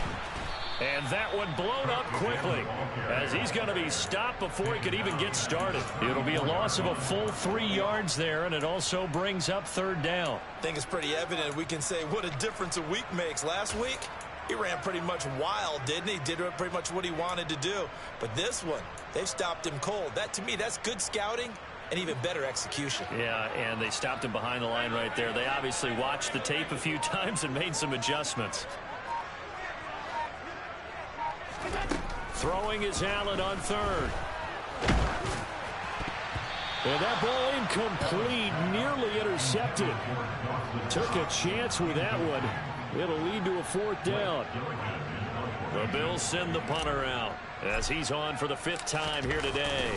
And that one blown up quickly as he's going to be stopped before he could even get started. It'll be a loss of a full 3 yards there, and it also brings up 3rd down. I think it's pretty evident. We can say what a difference a week makes. Last week, he ran pretty much wild, didn't he? Did pretty much what he wanted to do. But this one, they've stopped him cold. That, to me, that's good scouting and even better execution. Yeah, and they stopped him behind the line right there. They obviously watched the tape a few times and made some adjustments. Throwing is Allen on 3rd. And that ball incomplete, nearly intercepted. Took a chance with that one. It'll lead to a 4th down. The Bills send the punter out as he's on for the 5th time here today.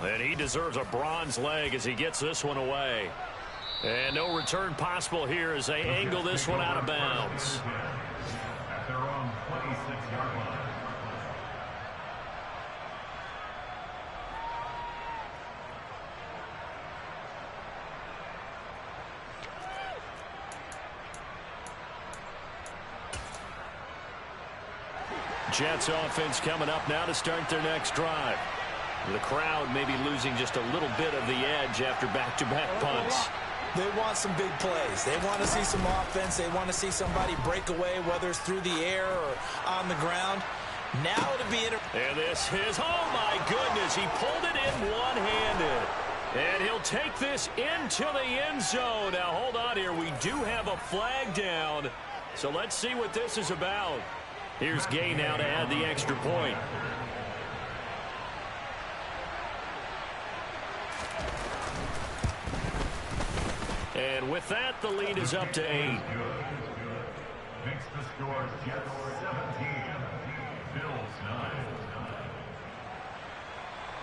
And he deserves a bronze leg as he gets this one away. And no return possible here as they angle this one out of bounds. At their own 26-yard line. Jets offense coming up now to start their next drive. The crowd may be losing just a little bit of the edge after back-to-back punts. They want some big plays. They want to see some offense. They want to see somebody break away, whether it's through the air or on the ground. Now to be and this is, oh my goodness, he pulled it in one-handed. And he'll take this into the end zone. Now hold on here. We do have a flag down. So let's see what this is about. Here's Gay now to add the extra point. And with that, the lead is up to 8. Makes the score Jets 17, Bills 9.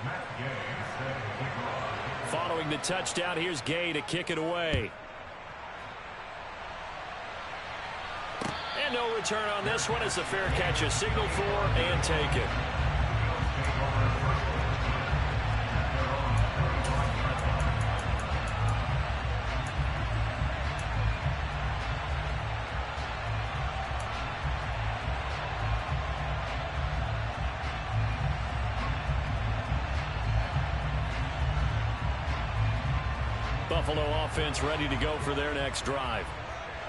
Matt Gay set to kick off. Following the touchdown, here's Gay to kick it away. And no return on this one as the fair catch is signaled for and taken. Buffalo offense ready to go for their next drive.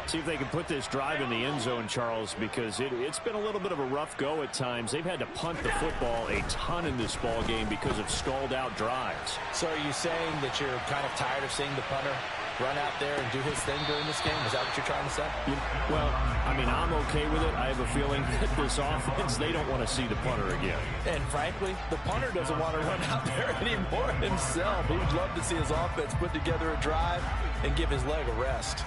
See if they can put this drive in the end zone, Charles, because it's been a little bit of a rough go at times. They've had to punt the football a ton in this ball game because of stalled-out drives. So are you saying that you're kind of tired of seeing the punter run out there and do his thing during this game? Is that what you're trying to say? Well, I mean, I'm okay with it. I have a feeling that this offense, they don't want to see the punter again. And frankly, the punter doesn't want to run out there anymore himself. He would love to see his offense put together a drive and give his leg a rest.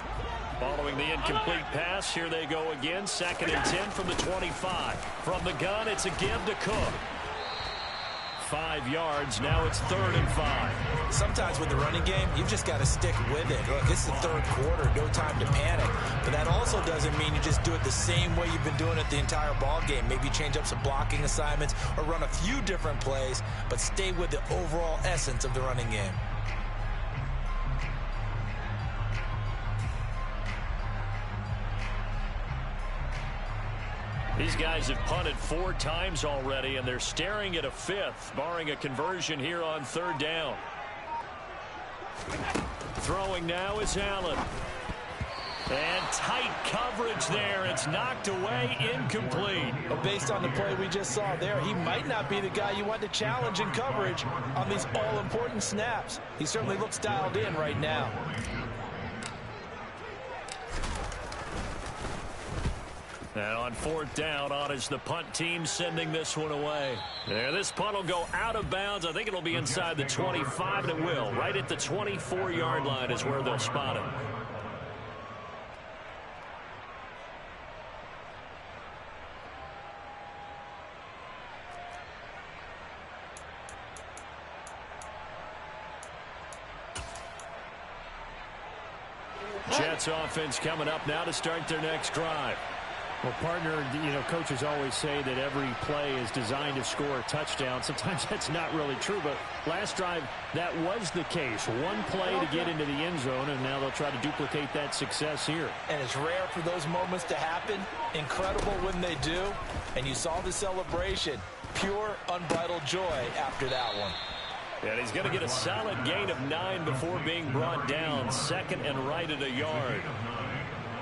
Following the incomplete pass, here they go again. 2nd and 10 from the 25. From the gun, it's a give to Cook. 5 yards. Now it's 3rd and 5. Sometimes with the running game, you've just got to stick with it. Look, it's the 3rd quarter, no time to panic. But that also doesn't mean you just do it the same way you've been doing it the entire ball game. Maybe change up some blocking assignments or run a few different plays, but stay with the overall essence of the running game. These guys have punted 4 times already, and they're staring at a 5th, barring a conversion here on 3rd down. Throwing now is Allen. And tight coverage there. It's knocked away, incomplete. Well, based on the play we just saw there, he might not be the guy you want to challenge in coverage on these all-important snaps. He certainly looks dialed in right now. And on 4th down, on is the punt team sending this one away. There, this punt will go out of bounds. I think it'll be inside the 25, and it will. Right at the 24-yard line is where they'll spot it. Jets offense coming up now to start their next drive. Well, partner, coaches always say that every play is designed to score a touchdown. Sometimes that's not really true, but last drive, that was the case. One play to get into the end zone, and now they'll try to duplicate that success here. And it's rare for those moments to happen. Incredible when they do. And you saw the celebration. Pure, unbridled joy after that one. And he's going to get a solid gain of 9 before being brought down. 2nd and right at a yard.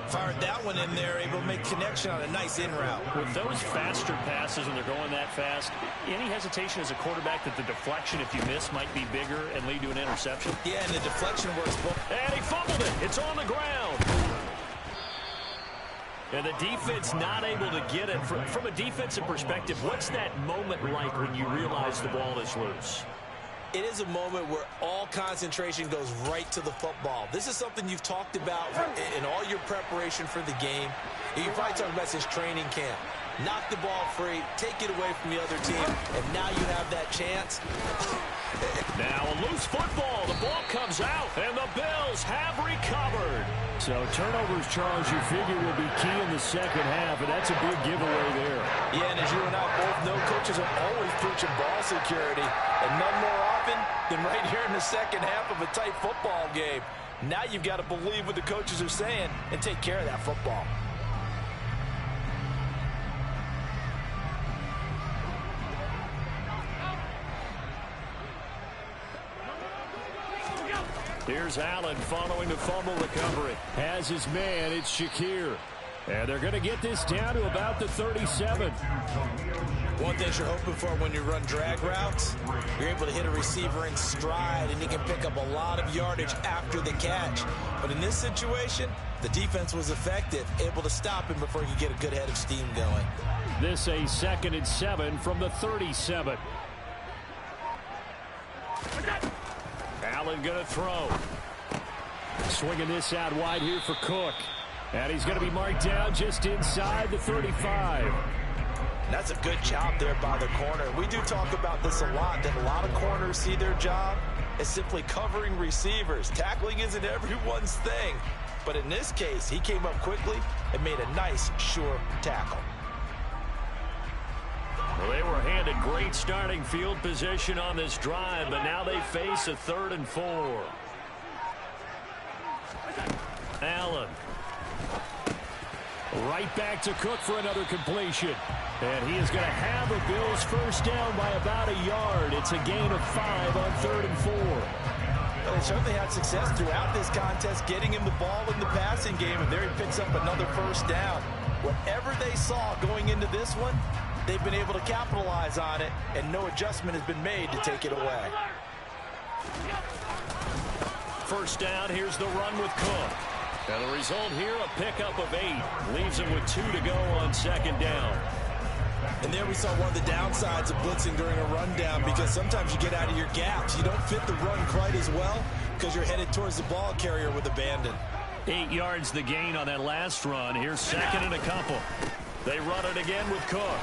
Fired that one in there, able to make connection on a nice in route. With those faster passes when they're going that fast, any hesitation as a quarterback that the deflection, if you miss, might be bigger and lead to an interception? Yeah, and the deflection works. And he fumbled it. It's on the ground. And the defense not able to get it. From a defensive perspective, what's that moment like when you realize the ball is loose? It is a moment where all concentration goes right to the football. This is something you've talked about in all your preparation for the game. You're probably talking about since training camp. Knock the ball free, take it away from the other team, and now you have that chance. Now a loose football. The ball comes out, and the Bills have recovered. So turnovers, Charles, you figure will be key in the second half, and that's a big giveaway there. Yeah, and as you and I both know, coaches are always preaching ball security, and none more often than right here in the second half of a tight football game. Now you've got to believe what the coaches are saying and take care of that football. Here's Allen following the fumble recovery. Has his man, it's Shakir. And they're going to get this down to about the 37. One thing you're hoping for when you run drag routes, you're able to hit a receiver in stride, and he can pick up a lot of yardage after the catch. But in this situation, the defense was effective, able to stop him before he could get a good head of steam going. This a 2nd and 7 from the 37. Allen going to throw. Swinging this out wide here for Cook. And he's going to be marked down just inside the 35. That's a good job there by the corner. We do talk about this a lot, that a lot of corners see their job as simply covering receivers. Tackling isn't everyone's thing. But in this case, he came up quickly and made a nice, sure tackle. Well, they were handed great starting field position on this drive, but now they face a 3rd and 4. Allen. Right back to Cook for another completion. And he is going to have the Bills first down by about a yard. It's a gain of 5 on 3rd and 4. Well, they certainly had success throughout this contest, getting him the ball in the passing game, and there he picks up another first down. Whatever they saw going into this one, they've been able to capitalize on it, and no adjustment has been made to take it away. First down, here's the run with Cook. And the result here, a pickup of 8. Leaves him with 2 to go on 2nd down. And there we saw one of the downsides of blitzing during a rundown, because sometimes you get out of your gaps. You don't fit the run quite as well because you're headed towards the ball carrier with abandon. 8 yards the gain on that last run. Here's 2nd and a couple. They run it again with Cook.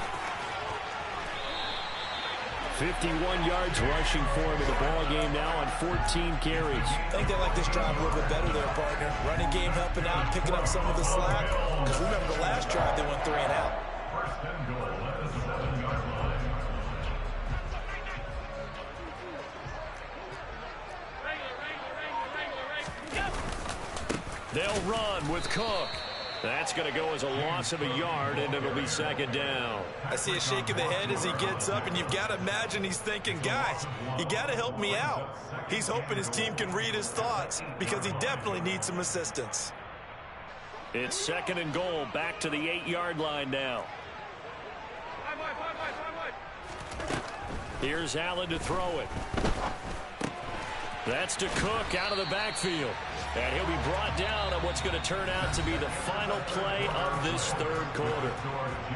51 yards rushing for him in the ball game now on 14 carries. I think they like this drive a little bit better there, partner. Running game helping out, picking up some of the slack. Because remember the last drive, they went 3 and out. First and goal at the 7-yard line. They'll run with Cook. That's going to go as a loss of a yard, and it'll be second down. I see a shake of the head as he gets up, and you've got to imagine he's thinking, guys, you got to help me out. He's hoping his team can read his thoughts because he definitely needs some assistance. It's second and goal, back to the 8-yard line now. Here's Allen to throw it. That's to Cook out of the backfield. And he'll be brought down on what's going to turn out to be the final play of this third quarter.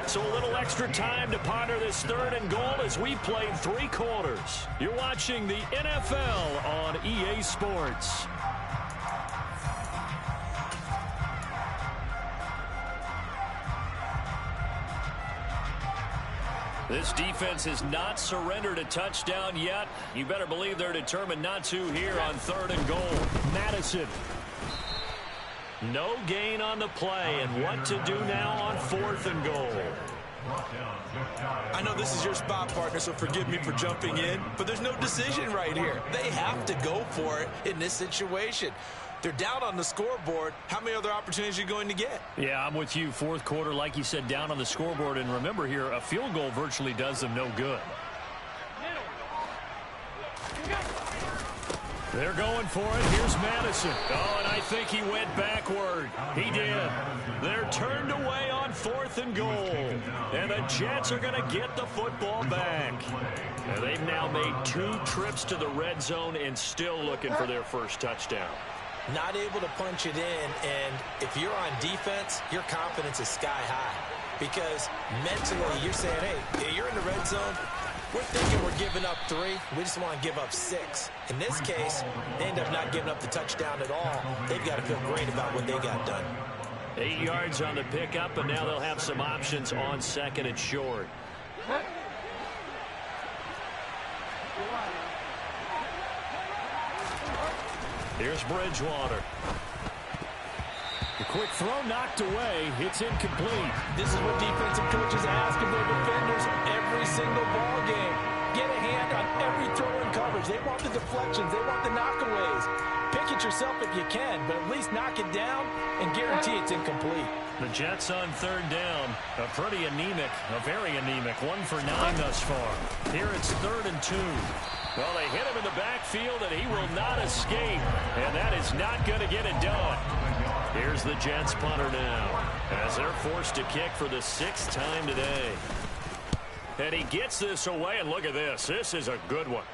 So a little extra time to ponder this third and goal as we played 3 quarters. You're watching the NFL on EA Sports. This defense has not surrendered a touchdown yet. You better believe they're determined not to here on third and goal. Madison. No gain on the play, and what to do now on fourth and goal. I know this is your spot, partner, so forgive me for jumping in, but there's no decision right here. They have to go for it in this situation. They're down on the scoreboard. How many other opportunities are you going to get? Yeah, I'm with you. Fourth quarter, like you said, down on the scoreboard. And remember here, a field goal virtually does them no good. They're going for it. Here's Madison. Oh, and I think he went backward. He did. They're turned away on fourth and goal. And the Jets are going to get the football back. And they've now made 2 trips to the red zone and still looking for their first touchdown. Not able to punch it in, and if you're on defense, your confidence is sky high. Because mentally, you're saying, hey, you're in the red zone. We're thinking we're giving up 3. We just want to give up 6. In this case, they end up not giving up the touchdown at all. They've got to feel great about what they got done. 8 yards on the pickup, and now they'll have some options on second and short. Here's Bridgewater. The quick throw knocked away. It's incomplete. This is what defensive coaches ask of their defenders every single ball game. Get a hand on every throw in coverage. They want the deflections. They want the knockaways. Pick it yourself if you can, but at least knock it down and guarantee it's incomplete. The Jets on third down. A pretty anemic, a very anemic. 1 for 9 thus far. Here it's 3rd and 2. Well, they hit him in the backfield, and he will not escape. And that is not going to get it done. Here's the Jets punter now, as they're forced to kick for the 6th time today. And he gets this away, and look at this. This is a good one.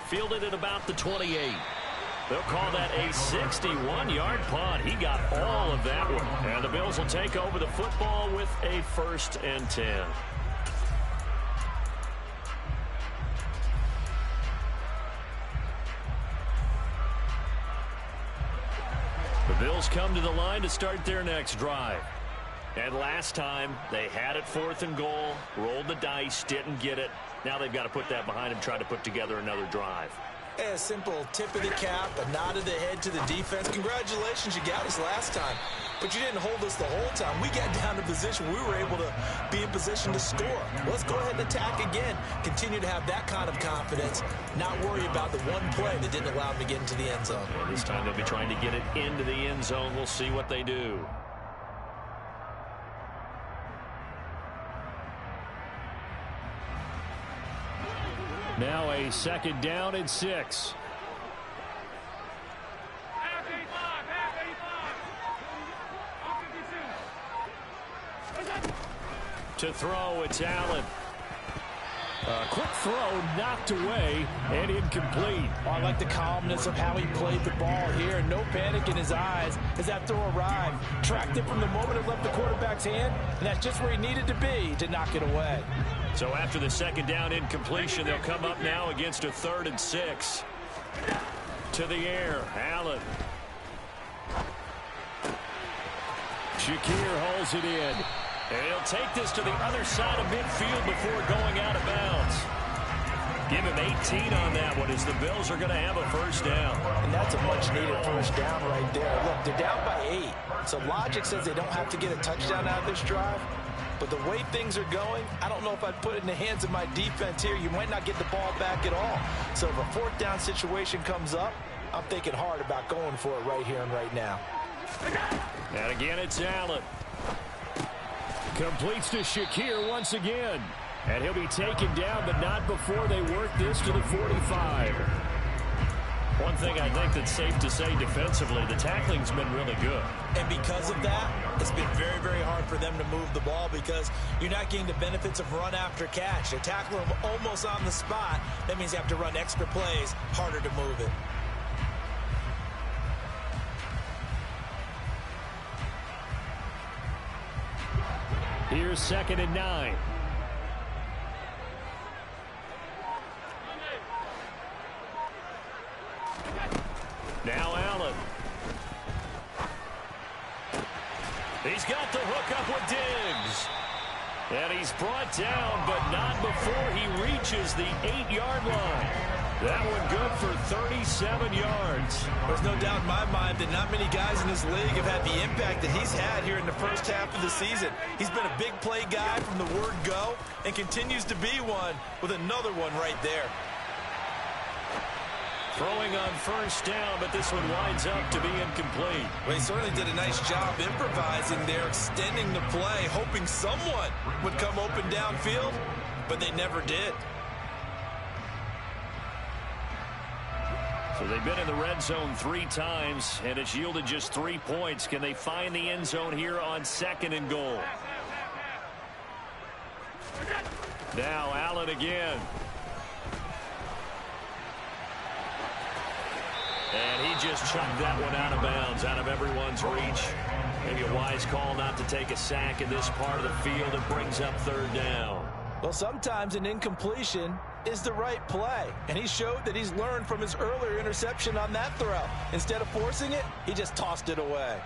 Fielded at about the 28. They'll call that a 61-yard punt. He got all of that one. And the Bills will take over the football with a 1st and 10. The Bills come to the line to start their next drive. And last time, they had it 4th and goal, rolled the dice, didn't get it. Now they've got to put that behind them, try to put together another drive. A simple tip of the cap, a nod of the head to the defense. Congratulations, you got us last time. But you didn't hold us the whole time. We got down to position. We were able to be in position to score. Let's go ahead and attack again. Continue to have that kind of confidence. Not worry about the one play that didn't allow them to get into the end zone. Well, this time they'll be trying to get it into the end zone. We'll see what they do. Now a 2nd down and 6. To throw, it's Allen. A quick throw knocked away and incomplete. Oh, I like the calmness of how he played the ball here. No panic in his eyes as that throw arrived. Tracked it from the moment it left the quarterback's hand, and that's just where he needed to be to knock it away. So after the 2nd down incompletion, they'll come up now against a 3rd and 6. To the air, Allen. Shakir holds it in. And he'll take this to the other side of midfield before going out of bounds. Give him 18 on that one as the Bills are going to have a first down. And that's a much-needed first down right there. Look, they're down by 8. So logic says they don't have to get a touchdown out of this drive. But the way things are going, I don't know if I'd put it in the hands of my defense here. You might not get the ball back at all. So if a fourth down situation comes up, I'm thinking hard about going for it right here and right now. And again, it's Allen. Completes to Shakir once again. And he'll be taken down, but not before they work this to the 45. One thing I think that's safe to say defensively, the tackling's been really good. And because of that, it's been very, very hard for them to move the ball because you're not getting the benefits of run after catch. They tackle them almost on the spot. That means you have to run extra plays, harder to move it. Here's 2nd and 9. Now Allen. He's got the hook up with Diggs. And he's brought down, but not before he reaches the 8-yard line. That one good for 37 yards. There's no doubt in my mind that not many guys in this league have had the impact that he's had here in the first half of the season. He's been a big play guy from the word go and continues to be one with another one right there. Throwing on first down, but this one winds up to be incomplete. Well, he certainly did a nice job improvising there, extending the play, hoping someone would come open downfield, but they never did. So they've been in the red zone 3 times, and it's yielded just 3 points. Can they find the end zone here on 2nd and goal? Now Allen again. And he just chucked that one out of bounds, out of everyone's reach. Maybe a wise call not to take a sack in this part of the field. It brings up 3rd down. Well, sometimes an incompletion is the right play. And he showed that he's learned from his earlier interception on that throw. Instead of forcing it, he just tossed it away.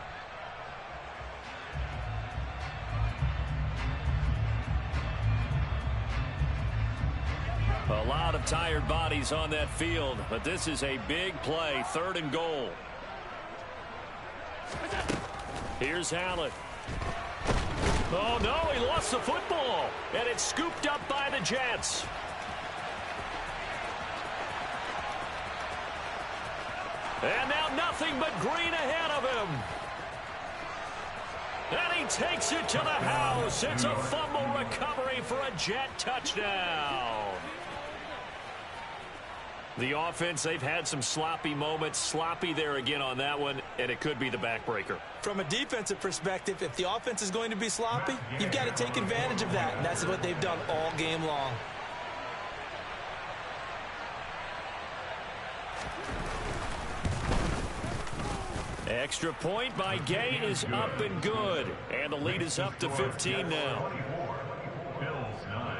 A lot of tired bodies on that field, but this is a big play, 3rd and goal. Here's Allen. Oh, no, he lost the football, and it's scooped up by the Jets. And now nothing but green ahead of him. And he takes it to the house. It's a fumble recovery for a Jet touchdown. The offense, they've had some sloppy moments. Sloppy there again on that one, and it could be the backbreaker. From a defensive perspective, if the offense is going to be sloppy, you've got to take advantage of that, and that's what they've done all game long. Extra point by Gay is up and good, and the lead is up to 15 now. Bills 9.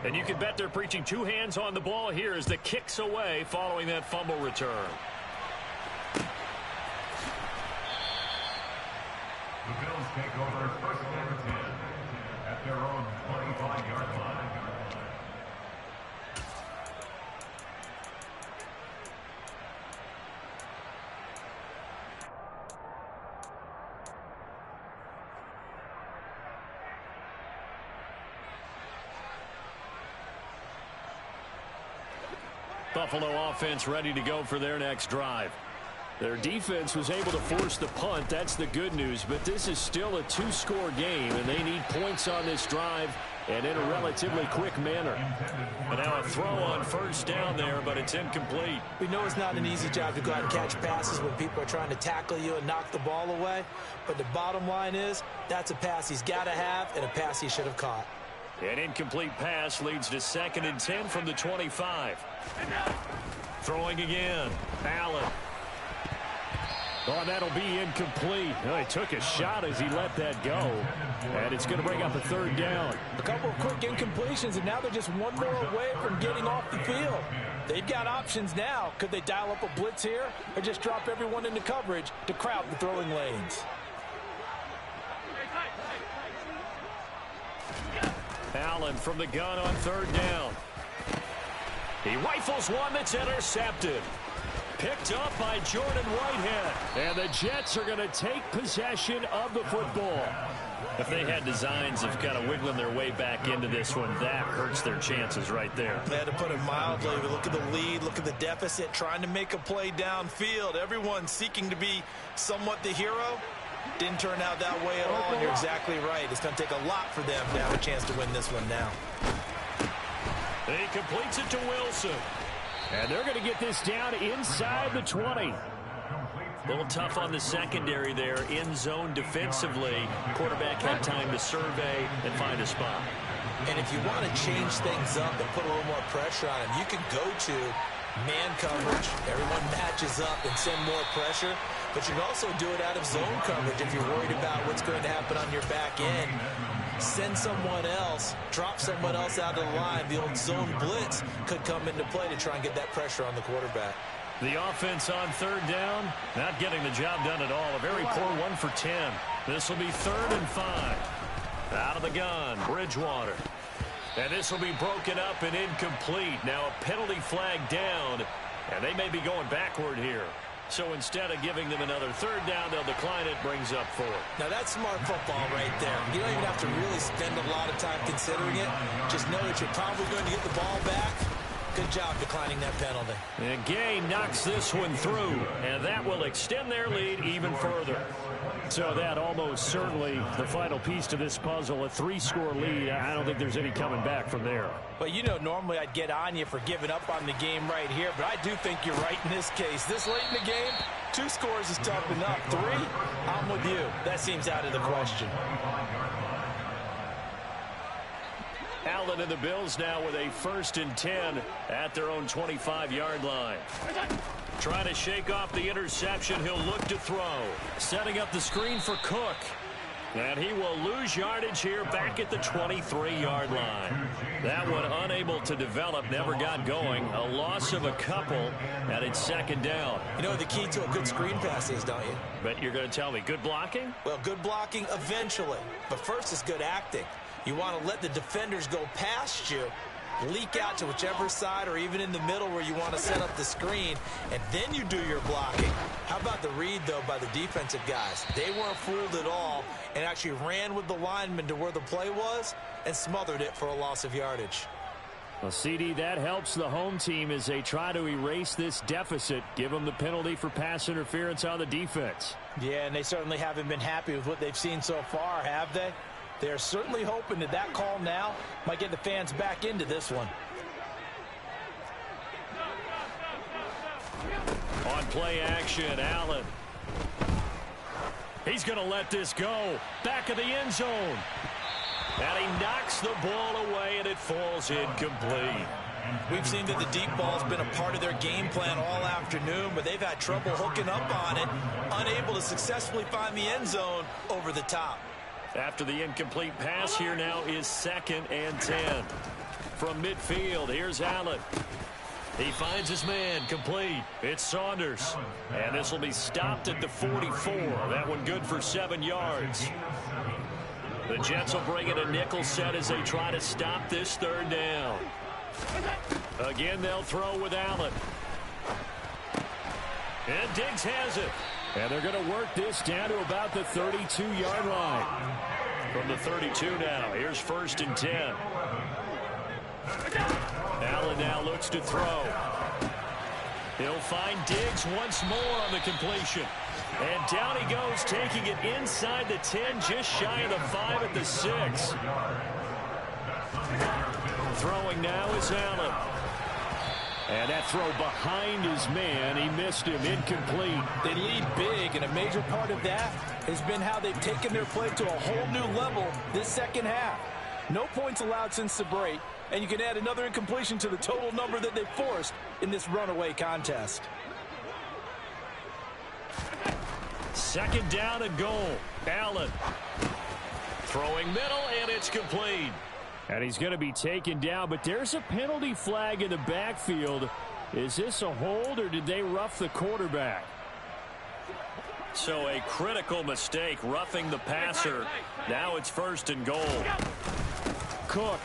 And you can bet they're preaching 2 hands on the ball here as the kick's away following that fumble return. The Bills take over 1st and 10 at their own 25-yard line. Buffalo offense ready to go for their next drive. Their defense was able to force the punt. That's the good news. But this is still a 2-score game, and they need points on this drive and in a relatively quick manner. And now a throw on first down there, but it's incomplete. We know it's not an easy job to go out and catch passes when people are trying to tackle you and knock the ball away. But the bottom line is that's a pass he's got to have and a pass he should have caught. An incomplete pass leads to 2nd and 10 from the 25. Throwing again. Allen. Oh, and that'll be incomplete. Oh, he took a shot as he let that go. And it's going to bring up a third down. A couple of quick incompletions, and now they're just one more away from getting off the field. They've got options now. Could they dial up a blitz here or just drop everyone into coverage to crowd the throwing lanes? Allen from the gun on third down. He rifles one that's intercepted. Picked up by Jordan Whitehead. And the Jets are going to take possession of the football. If they had designs of kind of wiggling their way back into this one, that hurts their chances right there. They had to put it mildly. Look at the lead, look at the deficit, trying to make a play downfield. Everyone seeking to be somewhat the hero. Didn't turn out that way at all, and you're exactly right. It's going to take a lot for them to have a chance to win this one now. He completes it to Wilson. And they're going to get this down inside the 20. A little tough on the secondary there. In zone defensively. Quarterback had time to survey and find a spot. And if you want to change things up and put a little more pressure on him, you can go to man coverage. Everyone matches up and send more pressure. But you can also do it out of zone coverage if you're worried about what's going to happen on your back end. Send someone else, drop someone else out of the line. The old zone blitz could come into play to try and get that pressure on the quarterback. The offense on third down, not getting the job done at all. A very poor 1 for 10. This will be 3rd and 5. Out of the gun, Bridgewater. And this will be broken up and incomplete. Now a penalty flag down, and they may be going backward here. So instead of giving them another third down, they'll decline it, brings up 4. Now that's smart football right there. You don't even have to really spend a lot of time considering it. Just know that you're probably going to get the ball back. Good job declining that penalty. And Gay knocks this one through, and that will extend their lead even further. So that almost certainly the final piece to this puzzle, a 3-score lead. I don't think there's any coming back from there. But you know, normally I'd get on you for giving up on the game right here, but I do think you're right in this case. This late in the game, 2 scores is tough enough. 3, I'm with you. That seems out of the question. Allen and the Bills now with a 1st and 10 at their own 25-yard line. Trying to shake off the interception. He'll look to throw. Setting up the screen for Cook. And he will lose yardage here back at the 23-yard line. That one unable to develop, never got going. A loss of a couple, and it's 2nd down. You know what the key to a good screen pass is, don't you? But you're going to tell me, good blocking? Well, good blocking eventually. But first is good acting. You want to let the defenders go past you, leak out to whichever side or even in the middle where you want to set up the screen, and then you do your blocking. How about the read, though, by the defensive guys? They weren't fooled at all and actually ran with the lineman to where the play was and smothered it for a loss of yardage. Well, CD, that helps the home team as they try to erase this deficit, give them the penalty for pass interference on the defense. Yeah, and they certainly haven't been happy with what they've seen so far, have they? They're certainly hoping that that call now might get the fans back into this one. On play action, Allen. He's going to let this go. Back of the end zone. And he knocks the ball away, and it falls incomplete. We've seen that the deep ball's been a part of their game plan all afternoon, but they've had trouble hooking up on it, unable to successfully find the end zone over the top. After the incomplete pass, here now is 2nd and 10. From midfield, here's Allen. He finds his man, complete. It's Saunders. And this will be stopped at the 44. That one good for 7 yards. The Jets will bring in a nickel set as they try to stop this 3rd down. Again, they'll throw with Allen. And Diggs has it. And they're going to work this down to about the 32-yard line. From the 32 now, here's 1st and 10. Allen now looks to throw. He'll find Diggs once more on the completion. And down he goes, taking it inside the 10, just shy of the 5 at the 6. Throwing now is Allen. And that throw behind his man, he missed him, incomplete. They lead big, and a major part of that has been how they've taken their play to a whole new level this 2nd half. No points allowed since the break, and you can add another incompletion to the total number that they've forced in this runaway contest. Second down and goal. Allen throwing middle, and it's complete. And he's going to be taken down, but there's a penalty flag in the backfield. Is this a hold, or did they rough the quarterback? So a critical mistake, roughing the passer. Now it's first and goal. Cook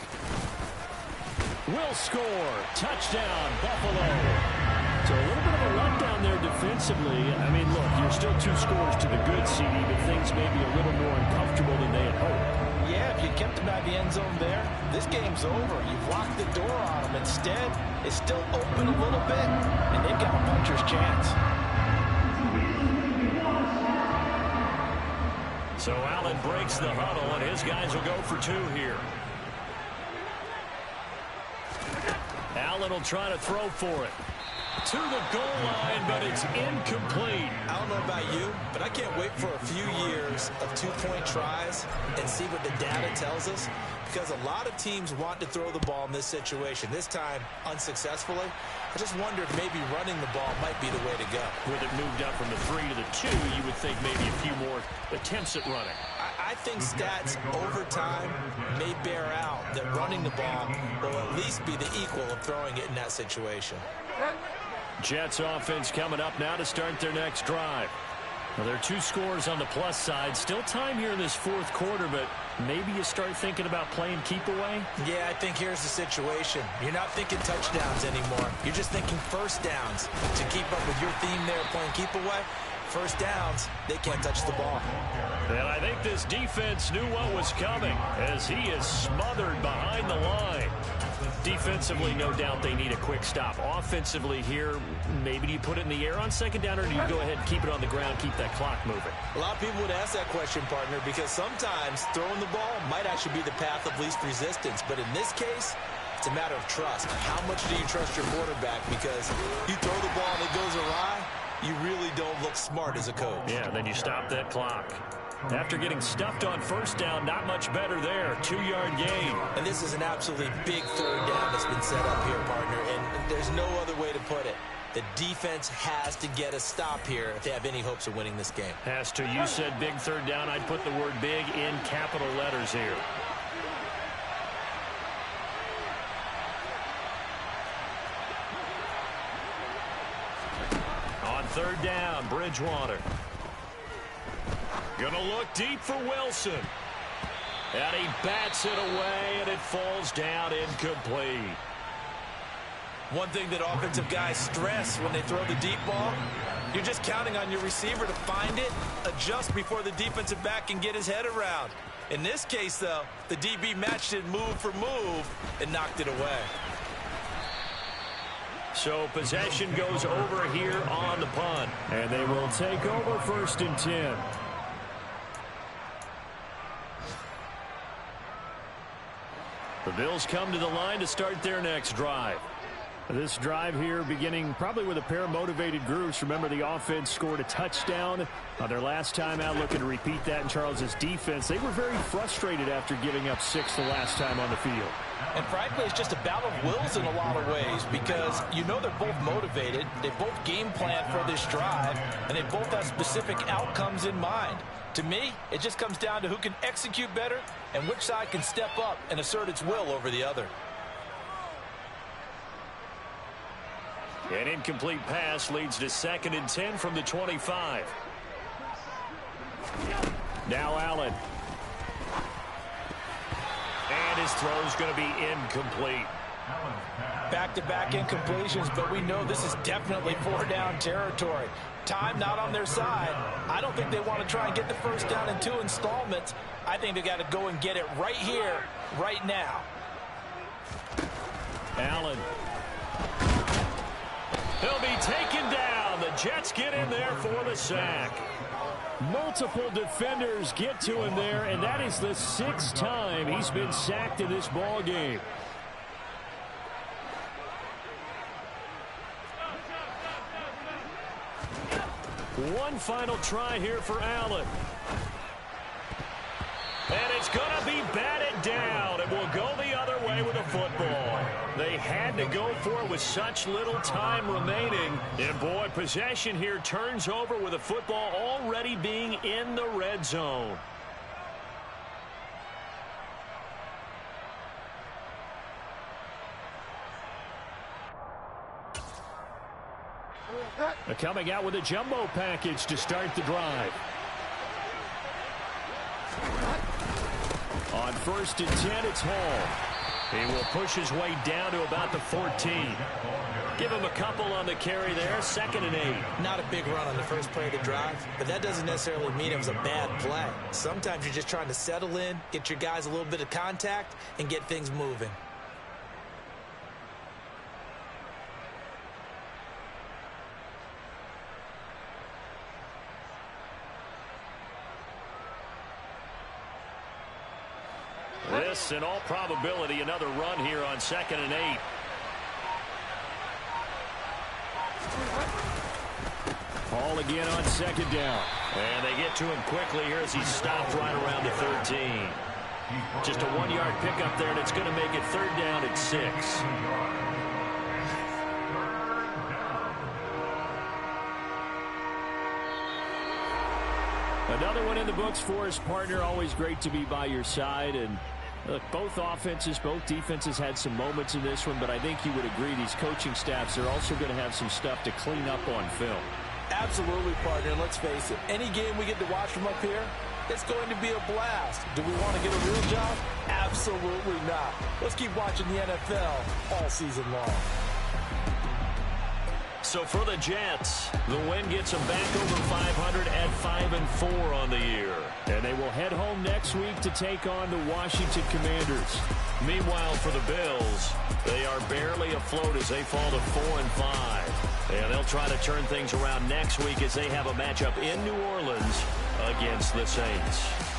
will score. Touchdown, Buffalo. So a little bit of a letdown there defensively. I mean, look, you're still 2 scores to the good, CD, but things may be a little more uncomfortable than they had hoped. Yeah, if you kept them out the end zone there, this game's over. You've locked the door on them. Instead, it's still open a little bit, and they've got a puncher's chance. So Allen breaks the huddle, and his guys will go for 2 here. Allen will try to throw for it. To the goal line, but it's incomplete. I don't know about you, but I can't wait for a few years of 2-point tries and see what the data tells us, because a lot of teams want to throw the ball in this situation. This time, unsuccessfully. I just wonder if maybe running the ball might be the way to go. With it moved up from the 3 to the 2, you would think maybe a few more attempts at running. I think stats over time may bear out that running the ball will at least be the equal of throwing it in that situation. Jets offense coming up now to start their next drive. Well, there are 2 scores on the plus side. Still time here in this 4th quarter, but maybe you start thinking about playing keep away? Yeah, I think here's the situation. You're not thinking touchdowns anymore. You're just thinking first downs. To keep up with your theme there, playing keep away, first downs, they can't touch the ball. And I think this defense knew what was coming as he is smothered behind the line. Defensively, no doubt they need a quick stop. Offensively here, maybe do you put it in the air on second down, or do you go ahead and keep it on the ground, keep that clock moving? A lot of people would ask that question, partner, because sometimes throwing the ball might actually be the path of least resistance. But in this case, it's a matter of trust. How much do you trust your quarterback? Because you throw the ball and it goes awry, you really don't look smart as a coach. Yeah, then you stop that clock. After getting stuffed on first down, not much better there. 2-yard gain. And this is an absolutely big third down that's been set up here, partner, and there's no other way to put it. The defense has to get a stop here if they have any hopes of winning this game. Has to. You said big third down. I'd put the word big in capital letters here. On third down, Bridgewater. Gonna look deep for Wilson. And he bats it away, and it falls down incomplete. One thing that offensive guys stress when they throw the deep ball, you're just counting on your receiver to find it, adjust before the defensive back can get his head around. In this case, though, the DB matched it move for move and knocked it away. So possession goes over here on the punt. And they will take over 1st and 10. The Bills come to the line to start their next drive. This drive here beginning probably with a pair of motivated groups. Remember, the offense scored a touchdown on their last time out, looking to repeat that in Charles's defense. They were very frustrated after giving up 6 the last time on the field. And frankly, it's just a battle of wills in a lot of ways, because you know they're both motivated, they both game plan for this drive, and they both have specific outcomes in mind. To me, it just comes down to who can execute better and which side can step up and assert its will over the other. An incomplete pass leads to 2nd and 10 from the 25. Now Allen. And his throw's going to be incomplete. Back-to-back incompletions, but we know this is definitely 4-down territory. Time not on their side. I don't think they want to try and get the first down in 2 installments. I think they got to go and get it right here, right now. Allen. He'll be taken down. The Jets get in there for the sack. Multiple defenders get to him there, and that is the 6th time he's been sacked in this ball game. One final try here for Allen. And it's going to be batted down. It will go the other way with a football. They had to go for it with such little time remaining. And, boy, possession here turns over with a football already being in the red zone. Coming out with a jumbo package to start the drive. On 1st and 10, it's Hall. He will push his way down to about the 14. Give him a couple on the carry there, 2nd and 8. Not a big run on the first play of the drive, but that doesn't necessarily mean it was a bad play. Sometimes you're just trying to settle in, get your guys a little bit of contact, and get things moving. This, in all probability, another run here on 2nd and 8. Hall again on 2nd down. And they get to him quickly here as he's stopped right around the 13. Just a 1-yard pickup there, and it's going to make it 3rd down at 6. Another one in the books for his partner. Always great to be by your side. And look, both offenses, both defenses had some moments in this one, but I think you would agree these coaching staffs are also going to have some stuff to clean up on film. Absolutely, partner. And let's face it, any game we get to watch from up here, it's going to be a blast. Do we want to get a real job? Absolutely not. Let's keep watching the NFL all season long. So for the Jets, the win gets them back over 500 at 5-4 on the year. And they will head home next week to take on the Washington Commanders. Meanwhile, for the Bills, they are barely afloat as they fall to 4-5. And they'll try to turn things around next week as they have a matchup in New Orleans against the Saints.